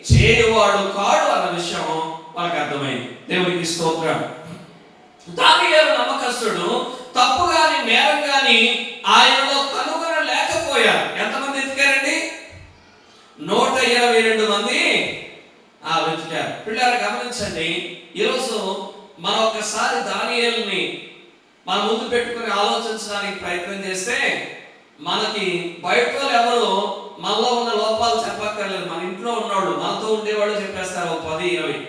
Speaker 1: చేయవాడు కాడు అన్న విషయం వాళ్ళకి అర్థమైంది. దేవునికి స్తోత్రం. దానియేలు నమ్మకస్తుడు, తప్పు గాని నేరం గాని ఆయనలో కనుగొనలేకపోయారు. ఎంతమంది ఎతికారండి? 122 మంది వెతికారు. పిల్లలు గమనించండి, ఈరోజు మనం ఒకసారి దానియేలుని మన ముందు పెట్టుకుని ఆలోచించడానికి ప్రయత్నం చేస్తే మనకి బయట వాళ్ళు ఎవరు మనలో ఉన్న లోపాలు చెప్పక్కర్లేదు. మన ఇంట్లో ఉన్నవాళ్ళు, మనతో ఉండేవాళ్ళు చెప్పేస్తారు 10-20.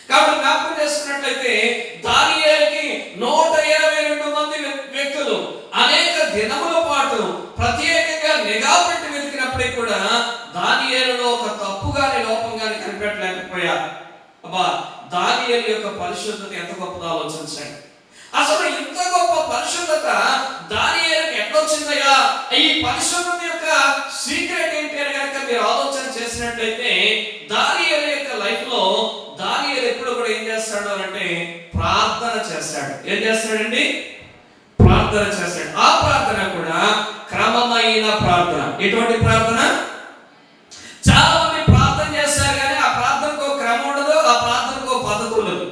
Speaker 1: కాబట్టి జ్ఞాపకం చేసుకున్నట్లయితే దానియేలుకి 122 మంది వ్యక్తులు అనేక దినముల పాటు ప్రత్యేకంగా నిఘా పెట్టి వెతికినప్పటికీ కూడా దానియేలులో ఒక తప్పు గాని లోపం గాని కనిపెట్టలేకపోయారు. అబ్బా, దానియేలు యొక్క పరిశుద్ధత ఎంత గొప్పదో ఆలోచించండి. అసలు ఇంత గొప్ప పరిశుద్ధత దానియేలుకి ఎట్లొచ్చిందయ్యా? ఈ పరిశుద్ధత యొక్క సీక్రెట్ ఏంటి అని కనుక మీరు ఆలోచన చేసినట్లయితే దానియేలు యొక్క లైఫ్ లో దానియేలు ఎప్పుడు కూడా ఏం చేస్తాడు అంటే ప్రార్థన చేస్తాడు. ఏం చేస్తాడండి? ప్రార్థన చేస్తాడు. ఆ ప్రార్థన కూడా క్రమమైన ప్రార్థన. ఎటువంటి ప్రార్థన? చాలా మంది ప్రార్థన చేస్తారు కానీ ఆ ప్రార్థనకు ఒక క్రమం ఉండదు, ఆ ప్రార్థనకు ఒక పద్ధతి ఉండదు.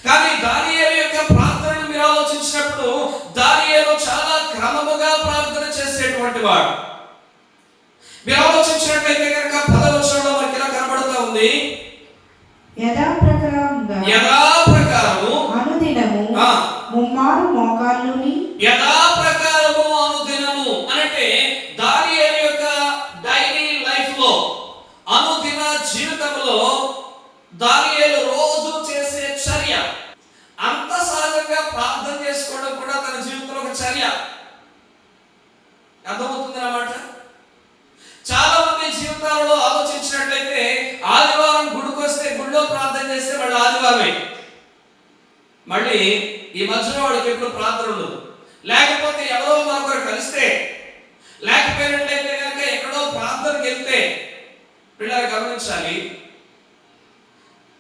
Speaker 1: కానీ దానియేలు యొక్క ప్రార్థనను మీరు ఆలోచించినప్పుడు దానియేలు చాలా క్రమముగా ప్రార్థన చేసేటువంటి వాడు. మీరు ఆలోచించినట్లయితే కనుక 10వ వచనంలో మనకి ఇలా కనబడుతూ ఉంది, యథాప్రకారము అనుదినము ముమ్మారు మోకాళ్ళుని. యథాప్రకారము అనుదినము అంటే దానియేలు యొక్క డైలీ లైఫ్ లో, అనుదిన జీవితంలో దానియేలు రోజు చేసే చర్య. అంత సహజంగా ప్రార్థన చేసుకోవడం కూడా తన జీవితంలో ఒక చర్య. అర్థమవుతుంది అన్నమాట. చాలా మంది జీవితాలలో ఆలోచించినట్లయితే ఆదివారం గుడికి వస్తే గుడిలో ప్రార్థన చేస్తే మళ్ళీ ఆదివారమే. మళ్ళీ ఈ మధ్యలో వాడికి ఎప్పుడు ప్రార్థన ఉండదు. లేకపోతే ఎవరో మరొకరు కలిస్తే, లేకపోయినట్లయితే కనుక ఎక్కడో ప్రార్థనకి వెళ్తే పిల్లలు గమనించాలి.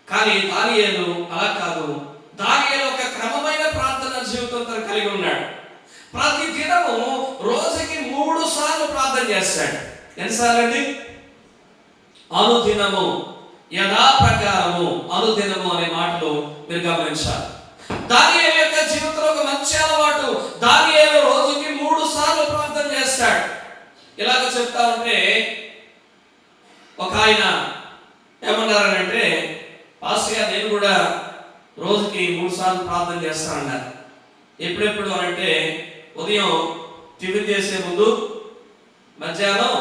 Speaker 1: కానీ దానియేలు అలా కాదు. దానియేలు ఒక క్రమమైన ప్రార్థన జీవితం తను కలిగి ఉన్నాడు. ప్రతి దినము రోజుకి 3 సార్లు ప్రార్థన చేస్తాడు. ఎన్నిసార్లు అండి? అనుదినము, యథాప్రకారము, అనుదినము అనే మాటలు మీరు గమనించాలి. దానియేలు యొక్క జీవితంలో ఒక మంచి అలవాటు, దానియేలు రోజుకి 3 సార్లు ప్రార్థన చేస్తాడు. ఇలాగ చెప్తా ఉంటే ఒక ఆయన ఏమన్నారంటే, పాస్టర్ గారు నేను కూడా రోజుకి 3 సార్లు ప్రార్థన చేస్తానన్నారు. ఎప్పుడెప్పుడు అంటే ఉదయం టిఫిన్ చేసే ముందు, మధ్యాహ్నం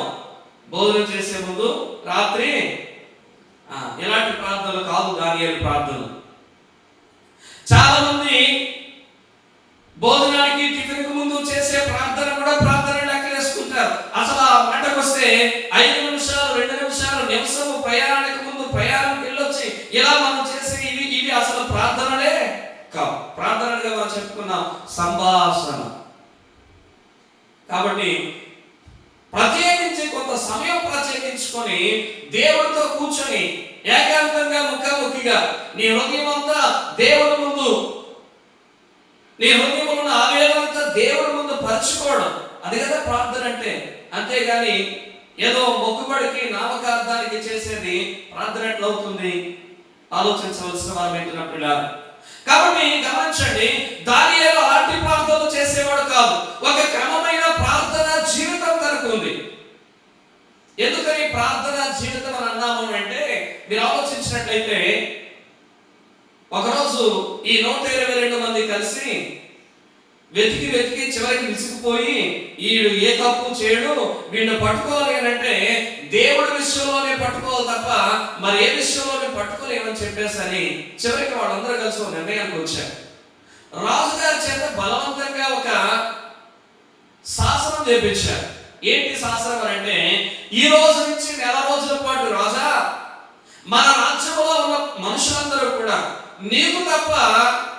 Speaker 1: భోజనం చేసే ముందు, రాత్రి. ఇలాంటి ప్రార్థనలు కాదు దానియేలు ప్రార్థనలు. చాలా మంది భోజనానికి టిఫిన్ కు ముందు చేసే ప్రార్థన కూడా ప్రార్థన లెక్కలేసుకుంటారు. అసలు ఆ మాటకు వస్తే 5 నిమిషాలు, 2 నిమిషాలు, నిమిషము ప్రయాణానికి ముందు ప్రయాణం వెళ్ళొచ్చి ఇలా మనం చేసే ఇవి అసలు ప్రార్థనలే కావు. ప్రార్థనగా మనం చెప్పుకున్నాం సంభాషణ. కాబట్టి ప్రత్యేకించి కొంత సమయం ప్రత్యేకించుకొని దేవుడితో కూర్చొని ఏకాంతంగా ముఖాముఖిగా నీ హృదయం అంతా దేవుడి ముందు, నీ హృదయంలో ఉన్న ఆవేదన అంతా దేవుడి ముందు పరుచుకోవడం, అది కదా ప్రార్థన అంటే. అంతేగాని ఏదో మొక్కుబడికి నామకార్థానికి చేసేది ప్రార్థన ఎట్లా అవుతుంది? ఆలోచించవలసిన వారు వింటున్నప్పుడు. కాబట్టి గమనించండి, దానియేలు అలాంటి ప్రార్థనలు చేసేవాడు కాదు. ఒక క్రమమైన ప్రార్థన జీవితం తనకు ఉంది. ఎందుకని ప్రార్థన జీవితం అని అన్నాము అంటే మీరు ఆలోచించినట్లయితే ఒకరోజు ఈ 122 మంది కలిసి వెతికి వెతికి చివరికి విసిగిపోయి వీడు ఏ తప్పు చేయడు, వీడిని పట్టుకోవాలి అని అంటే దేవుడి విషయంలోనే పట్టుకోవాలి తప్ప మరి ఏ విషయంలోనే పట్టుకోలేమని చెప్పేసరి చివరికి వాళ్ళందరూ కలిసి ఒక నిర్ణయానికి వచ్చారు. రాజుగారి చేత బలవంతంగా ఒక శాసనం చేపించారు. ఏంటి శాసనం అని అంటే, ఈ రోజు నుంచి 1 రోజుల పాటు రాజా, మన రాజ్యంలో ఉన్న మనుషులందరూ కూడా నీకు తప్ప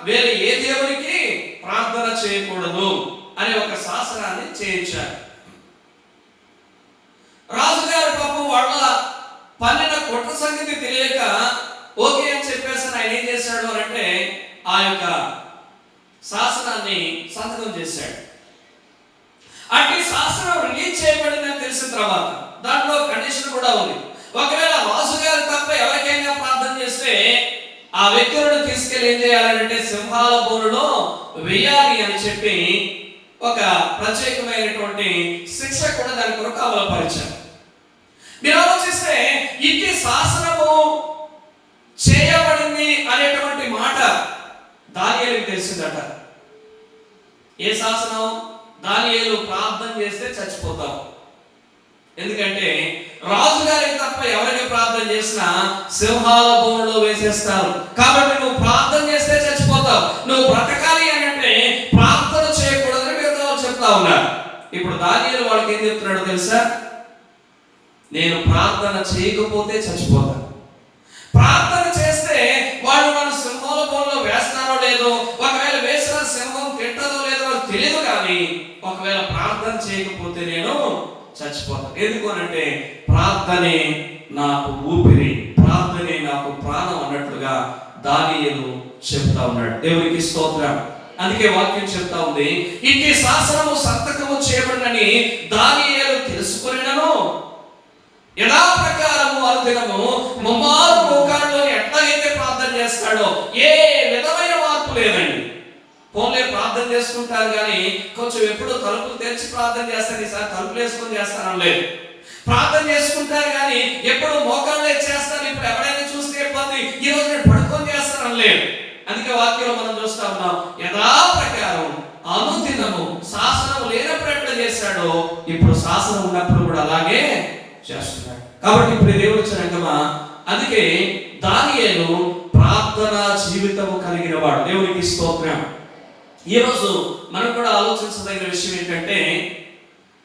Speaker 1: వేరే ఏ దేవునికి ప్రార్థన చేయకూడదు అనే ఒక శాసనాన్ని చేయించారు. రాజుగారి పాపం వాళ్ళ పన్నిన కుట్ర సంగతి తెలియక ఓకే అని చెప్పేసి ఆయన ఏం చేశాడు అంటే ఆ యొక్క శాసనాన్ని సంతకం చేశాడు. అటు శాసనం రిలీజ్ చేయబడిందని తెలిసిన తర్వాత దాంట్లో కండిషన్ కూడా ఉంది. ఒకవేళ రాజుగారు తప్ప ఎవరికైనా ప్రార్థన చేస్తే ఆ వ్యక్తులను తీసుకెళ్ళి ఏం చేయాలంటే సింహాల బోనులో వేయాలి అని చెప్పి ఒక ప్రత్యేకమైనటువంటి శిక్ష కూడా దాని కొరకు అమలుపరిచారు. మీరు ఆలోచిస్తే ఇట్టి శాసనము చేయబడింది అనేటువంటి మాట దానియేలుకు తెలిసిందట. ఏ శాసనం? దానియేలు ప్రార్థన చేస్తే చచ్చిపోతావు. ఎందుకంటే రాజుగారికి తప్ప ఎవరికి ప్రార్థన చేసినా సింహాల బోనులో వేసేస్తారు. కాబట్టి నువ్వు ప్రార్థన చేస్తే చచ్చిపోతావు. నువ్వు బ్రతకాలి అని అంటే ప్రార్థన చేయకూడదని మిగతా చెప్తా ఉన్నారు. ఇప్పుడు దానియేలు వాళ్ళకి ఏం చెప్తున్నాడో తెలుసా? నేను ప్రార్థన చేయకపోతే చచ్చిపోతాను. ప్రార్థన చేస్తే వాళ్ళు మన సింహాల బోనులో వేస్తారో లేదో, ఒకవేళ వేసిన సింహం తింటదో లేదో తెలియదు, కానీ ఒకవేళ ప్రార్థన చేయకపోతే నేను చచ్చిపోతాను. ఎందుకు అనంటే ప్రార్థనే నాకు ఊపిరి, ప్రార్థనే నాకు ప్రాణం అన్నట్లుగా దానియేలు చెప్తా ఉన్నాడు. దేవునికి స్తోత్రం. అందుకే వాక్యం చెప్తా ఉంది, ఇట్టి శాసనము సంతకము చేయబడినని దానియేలు తెలుసుకొనినను యథా ప్రకారము అనుదినము ముమ్మారు మోకాళ్ళలో ఎట్లాగైతే ప్రార్థన చేస్తాడో ఏ విధమైన మార్పు లేదండి. ఫోన్లే ప్రార్థన చేసుకుంటారు కానీ కొంచెం ఎప్పుడు తలుపులు తెరిచి ప్రార్థన చేస్తారు, ఈసారి తలుపులు వేసుకొని చేస్తారని లేదు. ప్రార్థన చేసుకుంటారు కానీ ఎప్పుడు మోకాళ్ళే చేస్తారు, ఇప్పుడు ఎవరైనా చూస్తే ఇబ్బంది, ఈ రోజు నేను పడుకొని చేస్తారని లేదు. అందుకే వాక్యంలో మనం చూస్తా ఉన్నాం, యథా ప్రకారం అనుదినము శాసనం లేనప్పుడు ఎట్లా చేశాడో ఇప్పుడు శాసనం ఉన్నప్పుడు కూడా అలాగే చేస్తున్నాడు. కాబట్టి ఇప్పుడు దేవుడు జనకమా, అందుకే దానియేలు ప్రార్థన జీవితము కలిగిన వాడు. దేవునికి స్తోత్రం. ఈరోజు మనం కూడా ఆలోచించదగిన విషయం ఏంటంటే,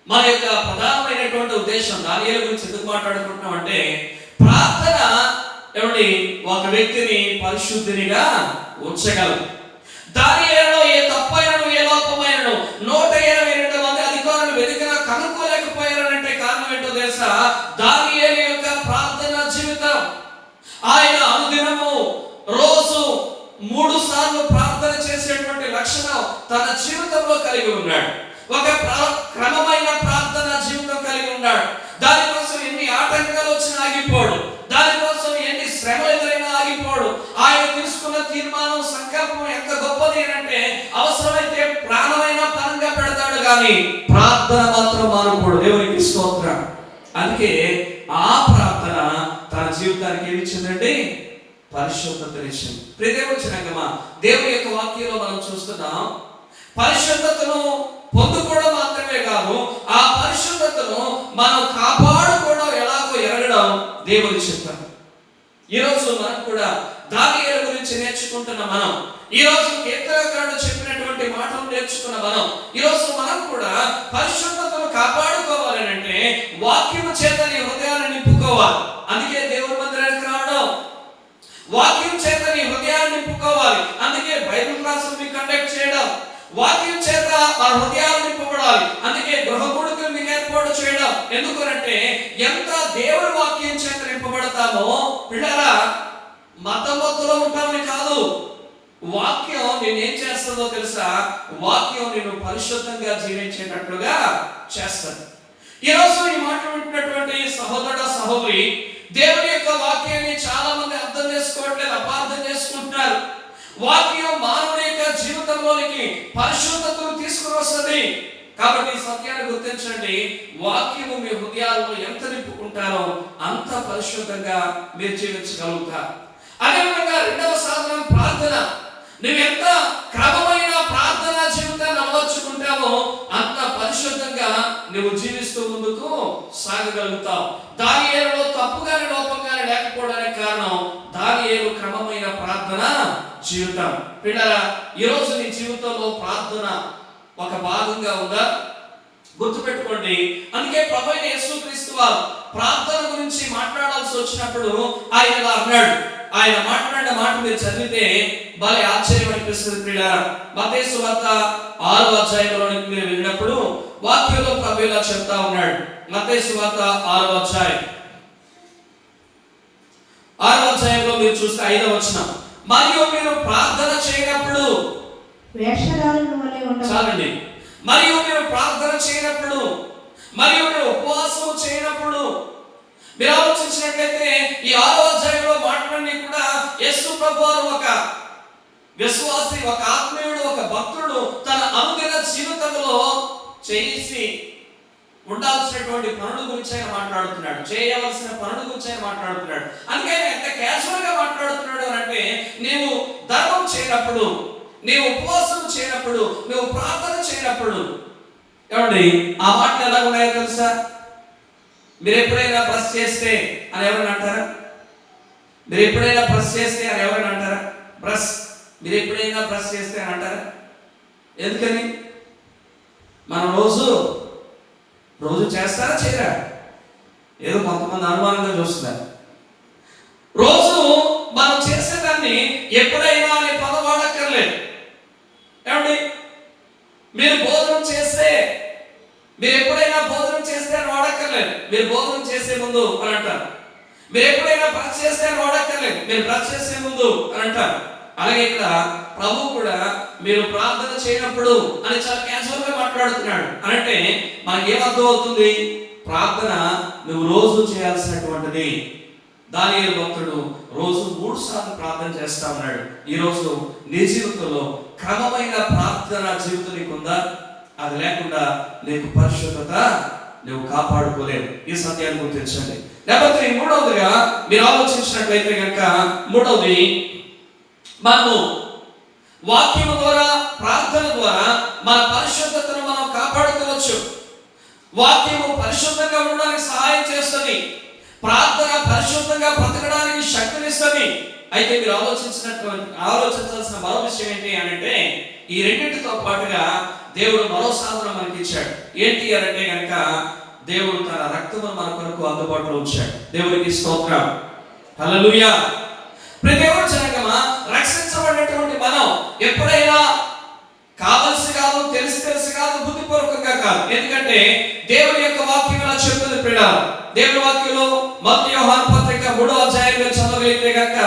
Speaker 1: మన యొక్క ప్రధానమైనటువంటి ఉద్దేశం దానియేలు గురించి ఎందుకు మాట్లాడుకుంటున్నాం అంటే, ప్రార్థన ఏమండి ఒక వ్యక్తిని పరిశుద్ధినిగా ఉంచగలదు. దానియేలులో ఏ తప్పైనను ఏ లోపమైనను 182 మంది అధికారులు వెతికినా కనుక్కోలేకపోయారంటే కారణం ఏంటో తెలుసా? దానియేలు యొక్క ప్రార్థన జీవితం. ఆయన అనుదినము రోజు 3 సార్లు ప్రార్థన చేసేటువంటి లక్షణం తన జీవితంలో కలిగి ఉన్నాడు. ఒక క్రమమైన ప్రార్థన జీవితం కలిగి ఉన్నాడు. దానికోసం ఎన్ని ఆటంకాలు వచ్చినా ఆగిపోడు, దానికోసం ఎన్ని శ్రమలు ఎదురైనా ఆగిపోడు. ఆయన తీసుకున్న తీర్మానం సంకల్పం ఎంత గొప్పది అంటే అవసరమైతే ప్రాణమైనా పరంగా పెడతాడు, కానీ ప్రార్థన మాత్రం మానకూడదు. దేవునికి స్తోత్రం. అందుకే ఆ ప్రార్థన తన జీవితానికి ఏమి ఇచ్చిందండి? పరిశుద్ధతనిచ్చింది. ప్రియదేవునిగా దేవుని యొక్క వాక్యంలో మనం చూస్తున్నాం, పరిశుద్ధతను పొందుకోవడం మాత్రమే కాదు, ఆ పరిశుద్ధతను మనం కాపాడుకోవడం ఎలాగో ఎరగడం దేవుని చిత్తం. ఈరోజు మనం కూడా దానియేలు గురించి నేర్చుకుంటున్న మనం, ఈరోజు కీర్తనకారుడు చెప్పినటువంటి మాటలు నేర్చుకున్న మనం, ఈరోజు మనం కూడా పరిశుద్ధతను కాపాడుకోవాలని అంటే వాక్యము చేత నీ హృదయాన్ని నింపుకోవాలి. అందుకే దేవుని మందిరానికి రావడం, వాక్యం చేత నీ హృదయాన్ని నింపుకోవాలి. అందుకే బైబిల్ క్లాసులు మీకు కండక్ట్ చేయడం, వాక్యం చేత మన హృదయాలు నింపబడాలి. అందుకే గృహకుడుకులు మీకు ఏర్పాటు చేయడం. ఎందుకనంటే ఎంత దేవుని వాక్యం చేత నింపబడతామో పిల్లరా మతమత్తులో ఉంటామని కాదు, వాక్యం నేను ఏం చేస్తుందో తెలుసా? వాక్యం నేను పరిశుద్ధంగా జీవించేటట్లుగా చేస్తాను. ఈరోజు ఈ మాట్లాడుతున్నటువంటి సహోదర సహోదరి, దేవుని యొక్క వాక్యాన్ని చాలా మంది అర్థం చేసుకోవట్లేదు, అపార్థం చేసుకుంటున్నారు. వాక్యం మానవుని యొక్క జీవితంలోనికి పరిశుద్ధతను తీసుకుని వస్తుంది. కాబట్టి సత్యాన్ని గుర్తించండి, వాక్యము మీ హృదయాల్లో ఎంత నింపుకుంటారో అంత పరిశుద్ధంగా మీరు జీవించగలుగుతారు. అదేవిధంగా రెండవ సాధనం ప్రార్థన. నువ్వు ఎంత క్రమమైన ప్రార్థన జీవితాన్ని అలవర్చుకుంటావో అంత పరిశుద్ధంగా నువ్వు జీవిస్తూ ముందుకు సాగగలుగుతావు. దానియేలులో తప్పుగానే లోపంగానే లేకపోవడానికి కారణం దానియేలు క్రమమైన ప్రార్థన జీవితం. పిల్లరా, ఈరోజు నీ జీవితంలో ప్రార్థన ఒక భాగంగా ఉందా? గుర్తుపెట్టుకోండి. అందుకే ప్రభువైన యేసుక్రీస్తు వారు ప్రార్థన గురించి మాట్లాడాల్సి వచ్చినప్పుడు ఆయన ఇలా అన్నాడు. ఆయన మాట్లాడిన మాట మీరు చదివితే భలే ఆశ్చర్యం అనిపిస్తుంది ప్రియులారా. మత్తయి సువార్త 6వ అధ్యాయంలోనికి మీరు వెళ్ళినప్పుడు వాక్యంలో ప్రభు ఇలా చెప్తా ఉన్నాడు. మత్తయి సువార్త 6వ అధ్యాయంలో మీరు చూస్తే 5వ వచనం, మరియు మీరు ప్రార్థన చేయనప్పుడు
Speaker 2: వేషధారుల వలె ఉండవద్దు.
Speaker 1: చాలండి. మరియు మీరు ప్రార్థన చేయనప్పుడు, మరియు మీరు ఉపవాసం చేయనప్పుడు, మీరు ఆలోచించినట్లయితే ఈ 6వ అధ్యాయంలో మాటలన్నీ కూడా యేసు ప్రభువారు ఒక విశ్వాసి, ఒక ఆత్మీయుడు, ఒక భక్తుడు తన అనుదిన జీవితంలో చేసి ఉండాల్సినటువంటి పనుల గురించి ఆయన మాట్లాడుతున్నాడు, చేయవలసిన పనుల గురించి ఆయన మాట్లాడుతున్నాడు. అందుకే ఎంత క్యాజువల్ గా మాట్లాడుతున్నాడు అంటే, నీవు ధర్మం చేయనప్పుడు, నీవు ఉపవాసం చేయనప్పుడు, నువ్వు ప్రార్థన చేయనప్పుడు, ఏమండి ఆ మాటలు ఎలా ఉన్నాయో తెలుసా? మీరు ఎప్పుడైనా బ్రష్ చేస్తే అని ఎవరైనా అంటారా? మీరు ఎప్పుడైనా బ్రష్ చేస్తే అని ఎవరైనా అంటారా? మీరు ఎప్పుడైనా బ్రష్ చేస్తే అని అంటారా? ఎందుకని? మనం రోజు చేస్తారా చేయరా? ఏదో కొంతమంది అనుమానంగా చూస్తున్నారు. రోజు మనం చేసేదాన్ని ఎప్పుడైనా అనే పదం వాడక్కర్లేదు. ఏమండి, మీరు భోజనం చేస్తే, మీరు ఎప్పుడైనా భోజనం చేస్తే అని వాడక్కర్లేదు. మీరు భోజనం చేసే ముందు అని అంటారు. మీరు ఎప్పుడైనా బ్రష్ చేస్తే అని వాడక్కర్లేదు. మీరు బ్రష్ చేసే ముందు అని అంటారు. అలాగే ఇక్కడ ప్రభు కూడా మీరు ప్రార్థన చేయనప్పుడు అని చాలా క్యాజువల్ గా మాట్లాడుతున్నాడు. అంటే మనకి ఏమర్థం అవుతుంది? ప్రార్థన నువ్వు రోజు చేయాల్సినటువంటిది. దానియేలు భక్తుడు రోజు 3 సార్లు ప్రార్థన చేస్తా ఉన్నాడు. ఈ రోజు నీ జీవితంలో క్రమమైన ప్రార్థన జీవితం నీకుందా? అది లేకుండా నీకు పరిశుద్ధత నువ్వు కాపాడుకోలేవు. ఈ సత్యాన్ని గుర్తించండి. లేకపోతే మూడవదిగా మీరు ఆలోచించినట్లయితే కనుక, మూడవది, మనము వాక్యం ద్వారా, ప్రార్థన ద్వారా మన పరిశుద్ధతను మనం కాపాడుకోవచ్చు. వాక్యము పరిశుద్ధంగా ఉండడానికి సహాయం చేస్తుంది. ప్రార్థన పరిశుద్ధంగా బ్రతకడానికి శక్తినిస్తుంది. అయితే మీరు ఆలోచించాల్సిన మరో విషయం ఏంటి అంటే, ఈ రెండింటితో పాటుగా దేవుడు మరో సాధనం మనకి ఇచ్చాడు. ఏంటి అంటే కనుక, దేవుడు తన రక్తమును మన కొరకు అందుబాటులో ఉంచాడు. దేవునికి స్తోత్రం, హల్లెలూయా. దేవుడు జనగమా, రక్షించబడినటువంటి మనం ఎప్పుడైనా కావలసి కాదు, తెలిసి కాదు, బుద్ధిపూర్వకంగా కాదు. ఎందుకంటే దేవుని యొక్క వాక్యం ఇలా చెప్తుంది ప్రియులారా. దేవుని వాక్యంలో మత్తయి యోహాను పత్రిక 3వ అధ్యాయంలో చదవగలిగితే కనుక,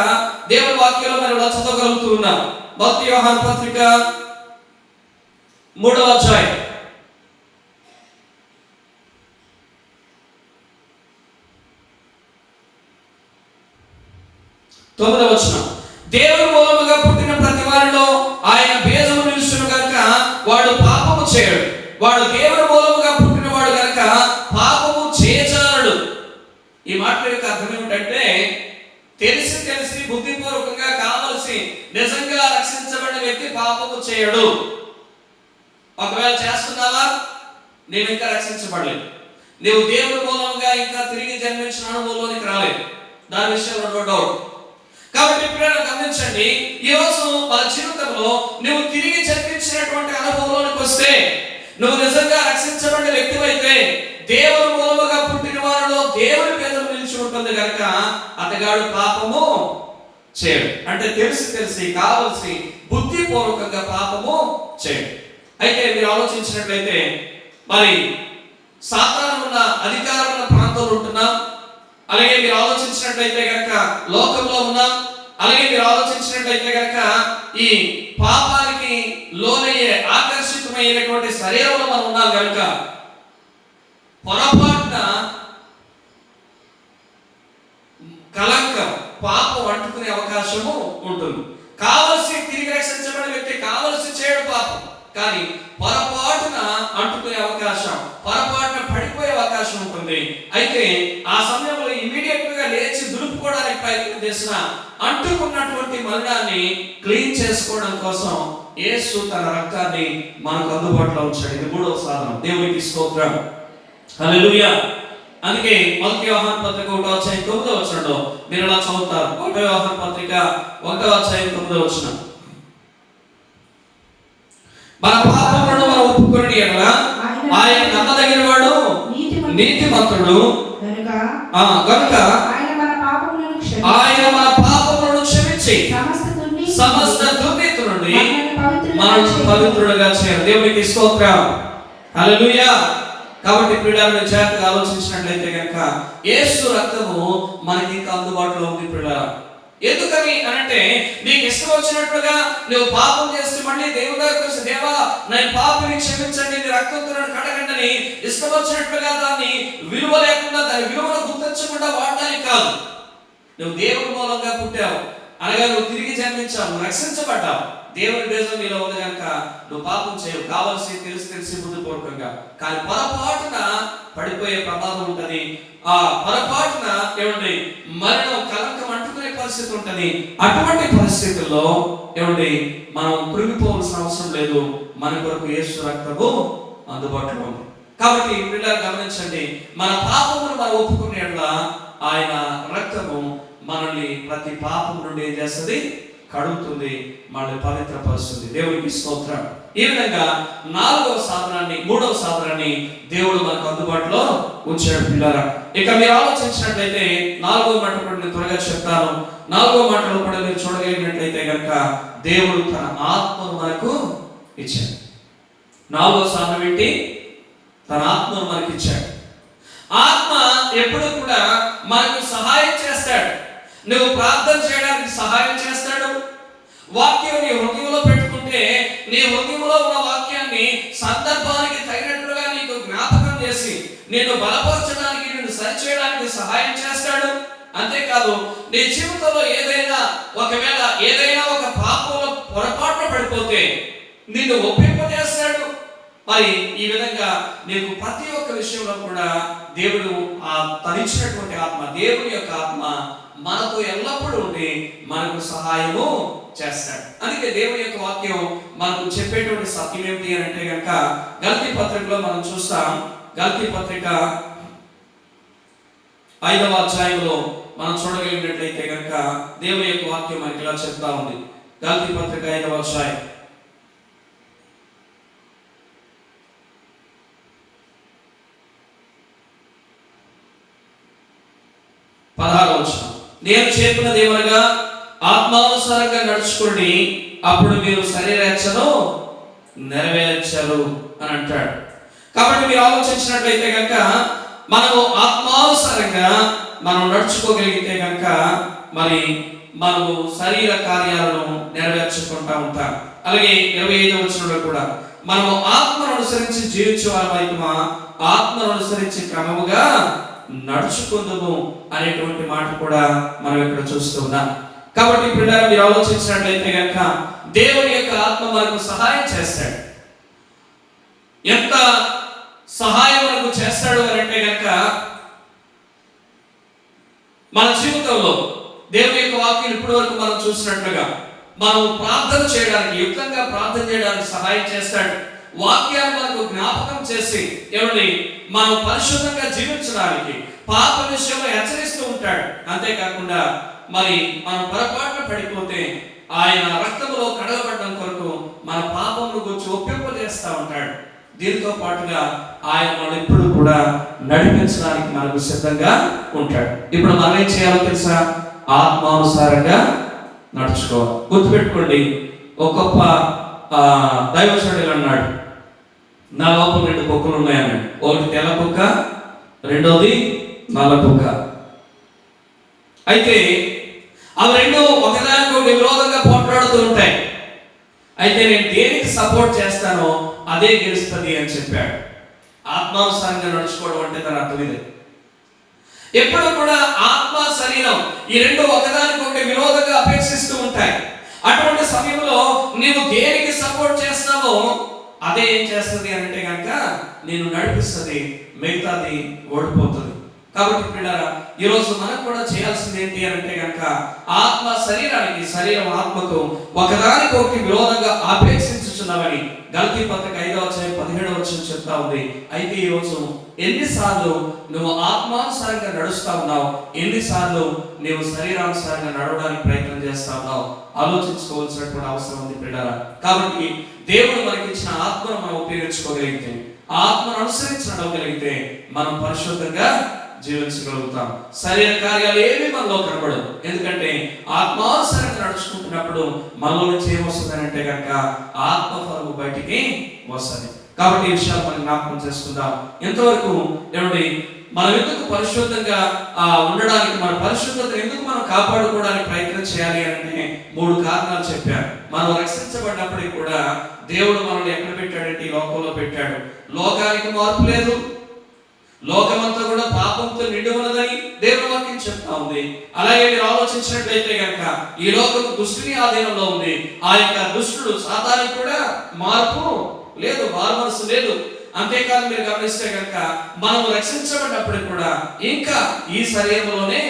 Speaker 1: దేవుని వాక్యంలో మనం ఇలా చదవగలుగుతూ ఉన్నాం. మత్తయి యోహాను పత్రిక 3వ అధ్యాయం 9వ వచనం, దేవుని మూలముగా పుట్టిన ప్రతి వారిలో ఆయన బీజము నిలుచును గనుక వాడు పాపము చేయడు. వాడు దేవుని మూలముగా పుట్టిన వాడు గనుక పాపము చేయజాలడు. ఈ మాటల యొక్క అర్థం ఏమిటంటే, తెలిసి బుద్ధిపూర్వకంగా కావలసి నిజంగా రక్షించబడిన వ్యక్తి పాపము చేయడు. ఒకవేళ చేస్తున్నావా, నీవు ఇంకా రక్షించబడలేదు. నీవు దేవుని మూలంగా ఇంకా తిరిగి జన్మించిన అనుభవంలోనికి రాలేదు. దాని విషయంలో నో డౌట్. కాబట్టి ఇప్పుడు గమనించండి, ఈ రోజు మన జీవితంలో నువ్వు తిరిగి జన్మించినటువంటి అనుభవంలోనికి వస్తే, నువ్వు నిజంగా రక్షించబడిన వ్యక్తివైతే, దేవుని మూలముగా పుట్టిన వారిలో దేవుని బీజము నిలిచి ఉంటుంది కనుక అతగాడు పాపము చేయడు. అంటే తెలిసి కావలసి బుద్ధిపూర్వకంగా పాపము చేయడు. అయితే మీరు ఆలోచించినట్లయితే, మరి సాతాను ఉన్న అధికారం ఉన్న ప్రాంతంలో ఉంటున్నాం. అలాగే మీరు ఆలోచించినట్లయితే కనుక లోకంలో ఉన్నాం. అలాగే మీరు ఆలోచించినట్లయితే కనుక ఈ పాపానికి లోనయ్యే ఆకర్షితమైనటువంటి శరీరంలో మనం ఉన్నాం కనుక పొరపాటున కలంకం, పాపం అంటుకునే అవకాశము ఉంటుంది. కావలసి తిరిగి రక్షించబడిన వ్యక్తి కావలసి చేయడు పాపం, కానీ పొరపాటున అంటుకునే అవకాశం, పొరపాటున పడిపోయే అవకాశం ఉంటుంది. అయితే ఆ సమయంలో ఇమీడియట్ గా లేచి దులుపుకోవడానికి ప్రయత్నం చేసిన అంటుకున్నటువంటి మలినాన్ని క్లీన్ చేసుకోవడం కోసం యేసు తన రక్తాన్ని మనకు అందుబాటులో ఉంచాడు. ఇది 3వ సాధనం. దేవునికి స్తోత్రం, హల్లెలూయా. అందుకే మత్తయి యోహాను పత్రిక 1వ అధ్యాయం 9వ వచనంలో మీరు ఇలా చదువుతారు. మత్తయి యోహాను పత్రిక 1వ అధ్యాయం 9వ వచనం, మన పాపములను మనం ఒప్పుకొనిన యెడల ఆయన నమ్మదగిన నీతిమంతుడు గనుక ఆయన మన పాపములను క్షమించి సమస్త దుర్నీతి నుండి మనల్ని పవిత్రులుగా చేయాలి. దేవునికి స్తోత్రం. హల్లెలూయా. కాబట్టి ప్రియులారా, జాగ్రత్తగా ఆలోచించినట్లయితే కనుక యేసు రక్తము మనకి ఇంకా అందుబాటులో ఉంది ప్రియులారా. ఎందుకని అనంటే, నీకు ఇష్టం వచ్చినట్లుగా నువ్వు పాపం చేస్తే మళ్ళీ దేవుని దగ్గరికి వచ్చి, దేవా నేను పాపిని క్షమించండి, నీ రక్తంతో నన్ను కడగండి, ఇష్టం వచ్చినట్లుగా దాన్ని విలువ లేకుండా, దాని విలువను గుర్తించకుండా వాడడానికి కాదు. నువ్వు దేవుని మూలంగా పుట్టావు అనగా నువ్వు తిరిగి జన్మించావు, నువ్వు రక్షించబడ్డావు. దేవుని బేజం నీలో ఉంది కనుక నువ్వు పాపం చేయవు, కావాల్సి తెలిసి బుద్ధిపూర్వకంగా. కానీ పొరపాటున పడిపోయే ప్రమాదం ఉంటుంది. ఆ పొరపాటున ఏమండి మరణం, కలంకం అంటుకునే పరిస్థితి ఉంటుంది. అటువంటి పరిస్థితుల్లో ఏమండి మనం కృంగిపోవాల్సిన అవసరం లేదు. మన కొరకు యేసు రక్తము అందుబాటులో ఉంది. కాబట్టి పిల్లలు గమనించండి, మన పాపమును మనం ఒప్పుకునే ఆయన రక్తము మనల్ని ప్రతి పాపం నుండి ఏం చేస్తుంది? కడుగుతుంది, మనల్ని పవిత్రపరుస్తుంది. దేవునికి స్తోత్రం. ఈ విధంగా మూడవ సాధనాన్ని దేవుడు మనకు అందుబాటులో ఉంచాడు పిల్లరా. ఇక మీరు ఆలోచించినట్లయితే 4వ మాట కూడా నేను త్వరగా చెప్తాను. 4వ మాటలో కూడా మీరు చూడగలిగినట్లయితే కనుక దేవుడు తన ఆత్మను మనకు ఇచ్చాడు. 4వ సాధనం ఏంటి? తన ఆత్మను మనకి ఇచ్చాడు. ఆత్మ ఎప్పుడు కూడా మనకు సహాయం చేస్తాడు. నువ్వు ప్రార్థన చేయడానికి సహాయం చేస్తాడు. వాక్యం నీ హృదయంలో పెట్టుకుంటే నీ హృదయంలో ఉన్న వాక్యాన్ని సందర్భానికి తగినట్లుగా నీకు జ్ఞాపకం చేసి నిన్ను బలపరచడానికి, నిన్ను సరిచేయడానికి సహాయం చేస్తాడు. అంతేకాదు, నీ జీవితంలో ఒకవేళ ఏదైనా ఒక పాపంలో పొరపాటున పడిపోతే నిన్ను ఒప్పింపజేస్తాడు. మరి ఈ విధంగా నీకు ప్రతి ఒక్క విషయంలో కూడా దేవుడు తనిచ్చినటువంటి ఆత్మ, దేవుని యొక్క ఆత్మ మనతో ఎల్లప్పుడూ ఉండి మనకు సహాయము చేస్తాడు. అందుకే దేవుని యొక్క వాక్యం మనకు చెప్పేటువంటి సత్యం ఏమిటి అని అంటే కనుక గలతీ పత్రికలో మనం చూస్తాం. గలతీ పత్రిక 5వ అధ్యాయంలో మనం చూడగలిగినట్లయితే కనుక దేవుని యొక్క వాక్యం మనకి ఇలా చెప్తా ఉంది. గలతీ పత్రిక 5వ అధ్యాయం 16వ వచనం. నేను చెప్పినది ఏమనగా ఆత్మానుసారంగా నడుచుకోండి, అప్పుడు మీరు శరీరేచ్ఛను నెరవేర్చరు అని అంటాడు. కాబట్టి మీరు ఆలోచించినట్లయితే కనుక మనము ఆత్మానుసారంగా మనం నడుచుకోగలిగితే కనుక మరి మనము శరీర కార్యాలను నెరవేర్చుకుంటా ఉంటాం. అలాగే 25వ వచనంలో కూడా మనము ఆత్మను అనుసరించి జీవించే వారమైతే ఆత్మను అనుసరించి క్రమముగా నడుచుకుందాము అనేటువంటి మాట కూడా మనం ఇక్కడ చూస్తూ ఉన్నాం. కాబట్టి పిల్లలు మీరు ఆలోచించినట్లయితే కనుక దేవుని యొక్క ఆత్మ మనకు సహాయం చేస్తాడు. ఎంత సహాయం మనకు చేస్తాడు అని అంటే కనుక మన జీవితంలో దేవుని యొక్క వాక్యం ఇప్పటి వరకు మనం చూసినట్లుగా మనం ప్రార్థన చేయడానికి, యుక్తంగా ప్రార్థన చేయడానికి సహాయం చేస్తాడు. వాక్యాన్ని మనకు జ్ఞాపకం చేసి ఏమండి మనం పరిశుద్ధంగా జీవించడానికి పాప విషయంలో హెచ్చరిస్తూ ఉంటాడు. అంతేకాకుండా మరి మనం పొరపాటున పడిపోతే ఆయన రక్తములో కడగబడడం కొరకు మన పాపమును గురించి ఒప్పింపజేస్తూ ఉంటాడు. దీనితో పాటుగా ఆయన మనం ఎప్పుడు కూడా నడిపించడానికి మనకు సిద్ధంగా ఉంటాడు. ఇప్పుడు మనం ఏం చేయాలో తెలుసా? ఆత్మానుసారంగా నడుచుకోవాలి. గుర్తుపెట్టుకోండి, ఒక గొప్ప దైవజనుడు అన్నాడు, నా లోపల 2 కుక్కలు ఉన్నాయన్నాడు. ఒకటి తెల్ల కుక్క, రెండోది నల్ల కుక్క. అయితే అవి రెండు ఒకదానికొకటి విరోధంగా పోట్లాడుతూ ఉంటాయి. అయితే నేను దేనికి సపోర్ట్ చేస్తానో అదే గెలుస్తుంది అని చెప్పాడు. ఆత్మానుసారంగా నడుచుకోవడం అంటే దాని అర్థం ఇదే. ఎప్పుడు కూడా ఆత్మ, శరీరం ఈ రెండు ఒకదానికొకటి విరోధంగా అపేక్షిస్తూ ఉంటాయి. అటువంటి సమయంలో నీవు దేనికి సపోర్ట్ చేస్తావో అదే ఏం చేస్తుంది అంటే కనుక నేను నడిపిస్తుంది, మిగతాది ఓడిపోతుంది. కాబట్టి పిల్లరా, ఈరోజు మనం కూడా చేయాల్సింది ఏంటి అంటే కనుక ఆత్మ శరీరానికి, శరీరం ఆత్మకు ఒకదానికొకటి విరోధంగా ఆపేక్షించుచున్నామని గలతీ పత్రిక 5వ అధ్యాయం 17వ వచనం చెప్తా ఉంది. అయితే ఈరోజు ఎన్నిసార్లు నువ్వు ఆత్మానుసారంగా నడుస్తా ఉన్నావు, ఎన్నిసార్లు నువ్వు శరీరానుసారంగా నడవడానికి ప్రయత్నం చేస్తా ఉన్నావు, ఆలోచించుకోవాల్సినటువంటి అవసరం ఉంది పిల్లరా. కాబట్టి దేవుడు మనకి ఇచ్చిన ఆత్మను మనం ఉపయోగించుకోగలిగితే ఆత్మను అనుసరించి నడవగలిగితే మనం పరిశుద్ధంగా జీవించగలుగుతాం. శరీర కార్యాలు ఏవి మనలో కనబడదు. ఎందుకంటే ఆత్మానుసారంగా నడుచుకుంటున్నప్పుడు మనలో నుంచి ఏమొస్తుంది అంటే కనుక ఆత్మఫలము బయటికి వస్తుంది. కాబట్టి ఈ విషయాలు మనం జ్ఞాపకం చేసుకుందాం. ఎంతవరకు ఏమండి మనం ఎందుకు పరిశుద్ధంగా ఉండడానికి, మన పరిశుద్ధతను ఎందుకు మనం కాపాడుకోవడానికి ప్రయత్నం చేయాలి అంటే 3 కారణాలు చెప్పారు. మనం రక్షించబడినప్పటికీ కూడా దేవుడు మనల్ని ఎక్కడ పెట్టాడంటే ఈ లోకంలో పెట్టాడు. లోకానికి మార్పు లేదు, లోకమంతా కూడా పాపంతో నిండి ఉన్నదని దేవుని వాక్యం చెప్తా ఉంది. అలాగే మీరు ఆలోచించినట్లయితే కనుక ఈ లోకము దుష్టుని ఆధీనంలో ఉంది. ఆ యొక్క దుష్టుడు సాతానికి కూడా మార్పు లేదు, మారుమనసు లేదు. అంతేకాదు మీరు గమనిస్తే కనుక మనం రక్షించబడినప్పుడు కూడా ఇంకా ఈ శరీరంలోనే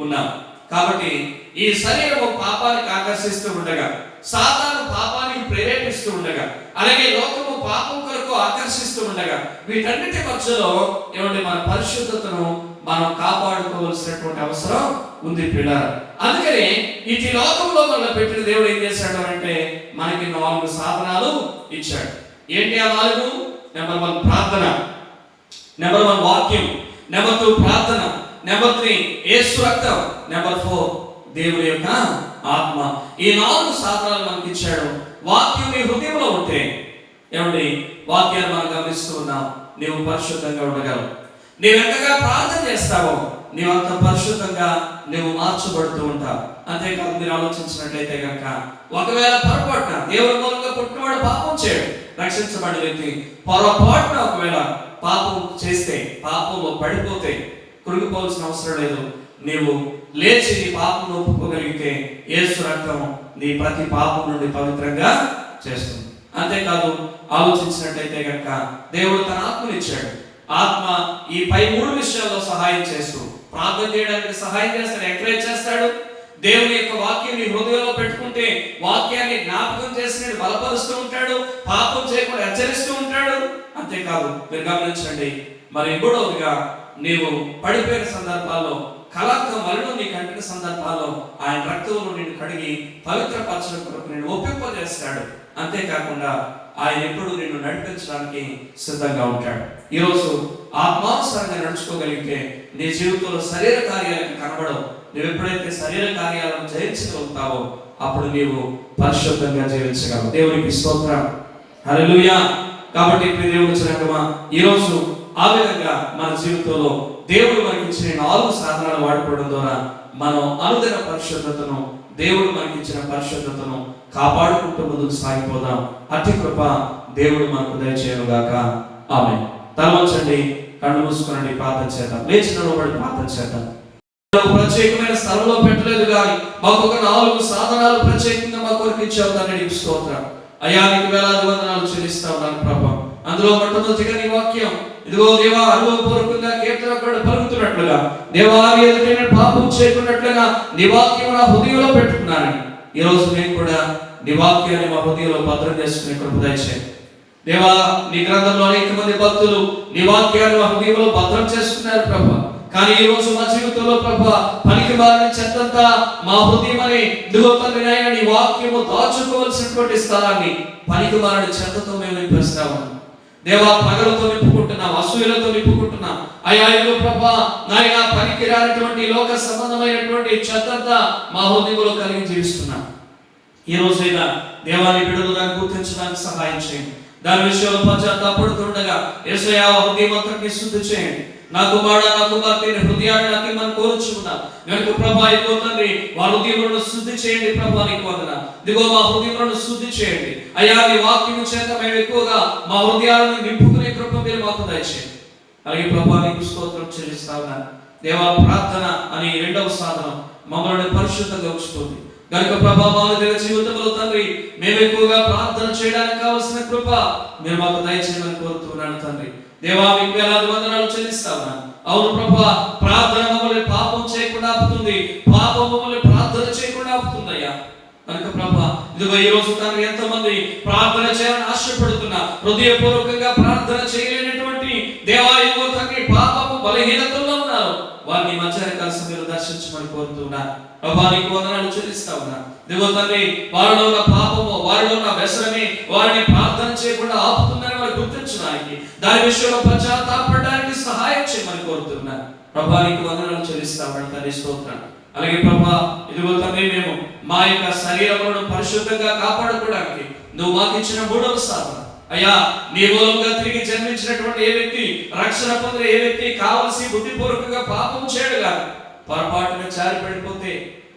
Speaker 1: ఉన్నాం. కాబట్టి ఈ శరీరము పాపానికి ఆకర్షిస్తూ ఉండగా, సాతాను పాపానికి ప్రేరేపిస్తూ ఉండగా, అలాగే లోకము పాపం కొరకు ఆకర్షిస్తూ ఉండగా, వీటన్నిటి మధ్యలో ఏమంటే మన పరిశుద్ధతను మనం కాపాడుకోవాల్సినటువంటి అవసరం ఉంది పిల్లలు. అందుకని ఇటు లోకంలో మనం పెట్టిన దేవుడు ఏం చేశాడు అంటే మనకి 4 సాధనాలు ఇచ్చాడు. ఏంటి ఆ 4? నెంబర్ 1 ప్రార్థన, నెంబర్ 1 వాక్యం, నెంబర్ 2 ప్రార్థన, నెంబర్ 3 యేసు రక్తం, నెంబర్ 4 దేవుని యొక్క ఆత్మ. ఈ 4 సాధనాలు మనకి ఇచ్చాడు. వాక్యం నీ హృదయంలో ఉంటే ఏమండి వాక్యాన్ని మనం గమనిస్తూ ఉన్నాం, నీవు పరిశుద్ధంగా ఉండగలవు. నీవు ఎంతగా ప్రార్థన చేస్తావో నీవు అంత పరిశుద్ధంగా నువ్వు మార్చబడుతూ ఉంటావు. అంతేకాదు మీరు ఆలోచించినట్లయితే కనుక ఒకవేళ పొరపాటున దేవుని మూలంగా పుట్టినవాడు పాపం చేయడు, రక్షించబడిన వ్యక్తి పొరపాటున ఒకవేళ పాపం చేస్తే, పాపంలో పడిపోతే కృంగిపోవాల్సిన అవసరం లేదు. నీవు లేచి నీ పాపం ఒప్పుకోగలిగితే యేసు రక్తం నీ ప్రతి పాపం నుండి పవిత్రంగా చేస్తుంది. అంతేకాదు ఆలోచించినట్లయితే కనుక దేవుడు తన ఆత్మనిచ్చాడు. ఆత్మ ఈ పై 3 విషయాల్లో సహాయం చేస్తూ ప్రార్థన చేయడానికి సహాయం చేస్తాడు, ఎంకరేజ్ చేస్తాడు. దేవుని యొక్క వాక్యం నీ హృదయంలో పెట్టుకుంటే వాక్యాన్ని జ్ఞాపకం చేసి బలపరుస్తూ ఉంటాడు, పాపం చేయకుండా హెచ్చరిస్తూ ఉంటాడు. అంతేకాదు మీరు గమనించండి, మరి 3వదిగా నీవు పడిపోయిన సందర్భాల్లో, కళంకం మరణం నీకు అంటిన సందర్భాల్లో ఆయన రక్తంలో నిన్ను కడిగి పవిత్రపరచడం కొరకు నిన్ను ఒప్పింపజేస్తాడు. అంతేకాకుండా ఆయన ఎప్పుడు నిన్ను నడిపించడానికి సిద్ధంగా ఉంటాడు. ఈరోజు ఆత్మానుసారంగా నడుచుకోగలిగితే నీ జీవితంలో శరీర కార్యాలకు కనబడవు. నువ్వు ఎప్పుడైతే శరీర కార్యాలను జయించగలుగుతావో అప్పుడు నీవు పరిశుద్ధంగా జీవించగలవు. దేవునికి స్తోత్రం, హల్లెలూయా. కాబట్టి దేవుని సంగమా, ఈరోజు ఆ విధంగా మన జీవితంలో దేవుడు మనకి ఇచ్చిన 4 సాధనాలు వాడుకోవడం ద్వారా మనం అనుదిన పరిశుద్ధతను, దేవుడు మనకి ఇచ్చిన పరిశుద్ధతను కాపాడుకుంటూ ముందుకు సాగిపోదాం. అతి కృప దేవుడు మనకు దయచేయను గాక. ఆమేన్. తలవంచండి, కళ్ళు మూసుకోనండి, ప్రార్థన చేద్దాం. లేచి నిలబడి ప్రార్థన చేద్దాం. ప్రత్యేకమైన స్థలంలో పెట్టలేదు కానీ మాకు ఒక 4 సాధనాలు ప్రత్యేకంగా మా కొరకు ఇచ్చావు. దాన్ని నీకు స్తోత్రం అయ్యా. నీకు వేలాది వందనాలు చెల్లిస్తా ఉన్నాను ప్రభా. అందులో మొట్టమొదటిగా నీ వాక్యం, ఇదిగో దేవా అనుభవపూర్వకంగా కీర్తనకుడు పలుకుతున్నట్లుగా, దేవా ఎదుటైన పాపం చేయకున్నట్లుగా నీ వాక్యం నా హృదయంలో పెట్టుకున్నానని ఈ రోజు నేను కూడా నీ వాక్యాన్ని మా హృదయంలో భద్రం చేసుకునే కృప దయచేయండి దేవా. నీ గ్రంథంలో అనేక మంది భక్తులు నీ వాక్యాన్ని మా హృదయంలో భద్రం చేసుకున్నారు ప్రభా. కానీ ఈ రోజు మా జీవితంలో ప్రభా పనికి మారిన చెత్తంతా మా హృదయం అని దిగొత్తనైనా నీ వాక్యము దాచుకోవాల్సినటువంటి స్థలాన్ని పనికి మారిన చెత్తతో మేము నింపేస్తాము దేవా. పగలతో నింపుకుంటున్నాం, అసూయలతో నింపుకుంటున్నాం అయ్యా. ఇదిగో ప్రభా నాయన పనికి రానటువంటి లోక సంబంధమైనటువంటి చెత్తంతా మా హృదయంలో కలిగి జీవిస్తున్నాం. ఈ రోజైనా దేవాన్ని బిడ్డలు దాన్ని గుర్తించడానికి సహాయం చేయండి. దాని విషయంలో పశ్చాత్తాపడుతుండగా యేసయ్యా హృదయం అంతటిని శుద్ధి చేయండి. నా కుమారుడా, నా కుమార్తె హృదయాన్ని నాకు మనం కోరుచున్నా కనుక ప్రభా ఇదిగో తండ్రి వారి హృదయములను శుద్ధి చేయండి ప్రభా. నీకు వందనాలు. ఇదిగో మా హృదయములను శుద్ధి చేయండి అయ్యా. నీ వాక్యము చేత మేము ఎక్కువగా మా హృదయాలను నింపుకునే కృప మీరు మాకు దయచేయండి. అలాగే ప్రభా నీకు స్తోత్రం చెల్లిస్తా ఉన్నాను దేవా. ప్రార్థన అని 2వ సాధనం మమ్మల్ని పరిశుద్ధంగా ఉంచుతుంది కనుక ప్రభా మా జీవితంలో తండ్రి మేము ఎక్కువగా ప్రార్థన చేయడానికి కావలసిన కృప మీరు మాకు దయచేయమని కోరుతున్నాను తండ్రి దేవా. మీకు వేలాది వందనాలు చెల్లిస్తా ఉన్నాను. అవును ప్రభా, ప్రార్థన మమ్మల్ని పాపం చేయకుండా ఆపుతుంది, పాపం మమ్మల్ని ప్రార్థన చేయకుండా ఆపుతుంది అయ్యా. కనుక ప్రభా ఇదిగో ఈ రోజు తండ్రి ఎంతమంది ప్రార్థన చేయాలని ఆశపడుతున్నా హృదయపూర్వకంగా ప్రార్థన చేయలేనటువంటి దేవా ఇదిగో తండ్రి పాపము బలహీనతల్లో ఉన్నారు. వారిని మధ్యాహ్న కాల సమయంలో దర్శించమని దయచేయమని కోరుతున్నా. ప్రభా నీకు వందనాలు చెల్లిస్తా ఉన్నా. దిగో తండ్రి, వారిలో ఉన్న పాపము, వారిలో ఉన్న వ్యసనమే వారిని ప్రార్థన చేయకుండా ఆపుతుందని వారు గుర్తించడానికి, దాని విషయంలో పశ్చాత్తాపడడానికి సహాయం చేయమని కోరుతున్నా. ప్రభా నీకు వందనాలు చెల్లిస్తామని తండ్రి స్తోత్రం. అలాగే ప్రభా ఇదిగో తండ్రి, మేము మా యొక్క శరీరములను పరిశుద్ధంగా కాపాడుకోవడానికి నువ్వు మాకు ఇచ్చిన 3వ సాధన అయ్యా, నీ మూలంగా తిరిగి జన్మించినటువంటి ఏ వ్యక్తి, రక్షణ పొందిన ఏ వ్యక్తి కావలసి బుద్ధిపూర్వకంగా పాపం చేయడు కాదు, పొరపాటున జారి పడిపోతే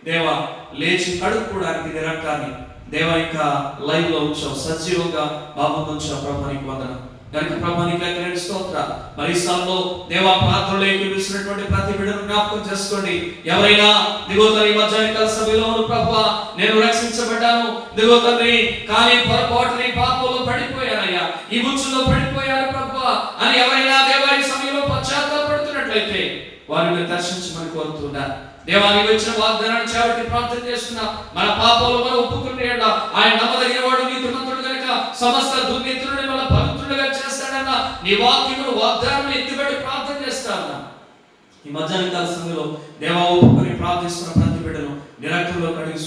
Speaker 1: దేవా లేచి కడుక్కోవడానికి నీ రక్తాన్ని దేవా ఇంకా లైవ్ లో ఉంచావు, సజీవంగా బాబు ఉంచావు. ప్రభా నీకు వందనం. కనుక ప్రభా నీకు లెక్కలేని స్తోత్ర. మరి ఈ స్థలంలో దేవా ప్రార్థనలో ఏకీభవిస్తున్నటువంటి ప్రతి బిడ్డను జ్ఞాపకం చేసుకోండి. ఎవరైనా దిగో తండ్రి మధ్యాహ్నకాల సభలో ప్రభా నేను రక్షించబడ్డాను దిగో తండ్రి, కానీ పొరపాటుని పాపంలో పడిపోయానయ్యా, ఈ గుచ్చులో పడిపోయాను ప్రభా అని ఎవరైనా దేవా ఈ సమయంలో పశ్చాత్తాపడుతున్నట్లయితే వారిని దర్శించమని కోరుతున్నా. దేవానికి వచ్చిన వాగ్దానాన్ని చేపట్టి ప్రార్థన చేస్తున్నా. మన పాపాలు మనం ఒప్పుకునే ఆయన నమ్మదగిన వాడు, నీతిమంతుడు కనుక సమస్త దుర్నీతులని మన పవిత్రులుగా చేస్తాడన్న నీ వాక్యమును వాగ్దానం ఎత్తిపెట్టి ప్రార్థన చేస్తాను. ఈ మధ్యాహ్న కాల సమయంలో దేవా ఒప్పుకొని ప్రార్థిస్తున్న ప్రతి బిడ్డను నిరక్తంలో కడిగి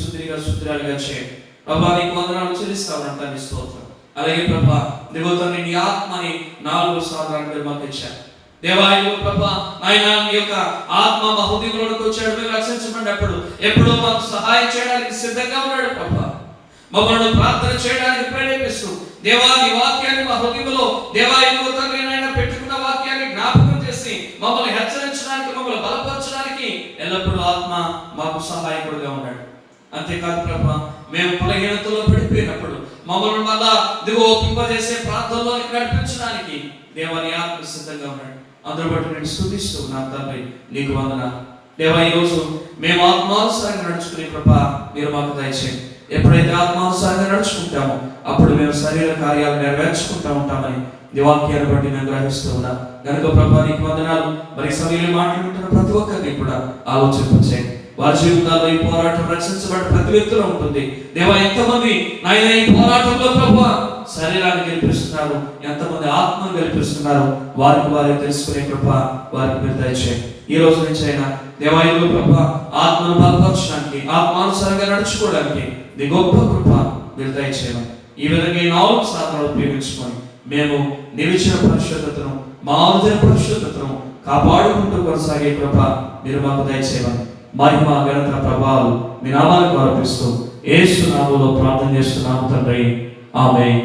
Speaker 1: శుద్ధిరాలుగా చేయండి. ప్రభా నీకు వందనాలు చెల్లిస్తామని తండ్రి స్తోత్రం. అలాగే ప్రభా దిగో తండ్రి, నీ ఆత్మని 4 సాధనాలు మాకు ఇచ్చారు. దేవాయో ప్రభా ఆయన నీ యొక్క ఆత్మ మా హృదయంలోకి వచ్చాడు. మేము రక్షించబడినప్పుడు ఎప్పుడూ మాకు సహాయం చేయడానికి సిద్ధంగా ఉన్నాడు ప్రభా. మమ్మల్ని ప్రార్థన చేయడానికి ప్రేరేపిస్తూ దేవా నీ వాక్యాన్ని మా హృదయంలో దేవాయో తండ్రి నాయన పెట్టుకున్న వాక్యాన్ని జ్ఞాపకం చేసి మమ్మల్ని హెచ్చరించడానికి, మమ్మల్ని బలపరచడానికి ఎల్లప్పుడూ ఆత్మ మాకు సహాయకుడుగా ఉన్నాడు. అంతేకాదు ప్రభా, మేము బలహీనతలో పడిపోయినప్పుడు మమ్మల్ని మళ్ళా దిగు ఒప్పింపజేసే ప్రార్థనలోకి నడిపించడానికి దేవాని ఆత్మ సిద్ధంగా ఉన్నాడు. అందరూ బట్టి నేను స్తుతిస్తూ నా తండ్రి నీకు వందనాలు. దేవా ఈ రోజు మేము ఆత్మానుసారంగా నడుచుకునే ప్రభా మీరు మాకు దయచేయండి. ఎప్పుడైతే ఆత్మానుసారంగా నడుచుకుంటామో అప్పుడు మేము శరీర కార్యాలు నెరవేర్చుకుంటూ ఉంటామని నీ వాక్యాన్ని బట్టి నేను గ్రహిస్తూ ఉన్నా. కనుక ప్రభా నీకు వందనాలు. మరి సమయంలో మాట్లాడుతున్న ప్రతి ఒక్కరిని కూడా ఆలోచింపచేయండి. వారి జీవితాల్లో ఈ పోరాటం రక్షించబడ్డ ప్రతి వ్యక్తిలో ఉంటుంది. దేవా ఎంతమంది నాయన ఈ పోరాటంలో ప్రభా శరీరాన్ని గెలిపిస్తున్నారు, ఎంతమంది ఆత్మను గెలిపిస్తున్నారు, వారికి వారే తెలుసుకునే కృప వారికి మీరు దయచేయండి. ఈ రోజు నుంచి అయినా దేవాయులు ప్రభా ఆత్మను బలపరచడానికి, ఆత్మానుసారంగా నడుచుకోవడానికి నీ గొప్ప కృప మీరు దయచేయమని ఈ విధంగా ఈ 4 సాధనాలు ఉపయోగించుకొని మేము నిలిచిన పరిశుద్ధతను, మా అనుదిన పరిశుద్ధతను కాపాడుకుంటూ కొనసాగే కృప మీరు మాకు దయచేయమని మహిమ ఘనత ప్రభావాలు మీ నామాలకు అర్పిస్తూ యేసు నామములో ప్రార్థన చేస్తున్నాము తండ్రి. ఆమేన్.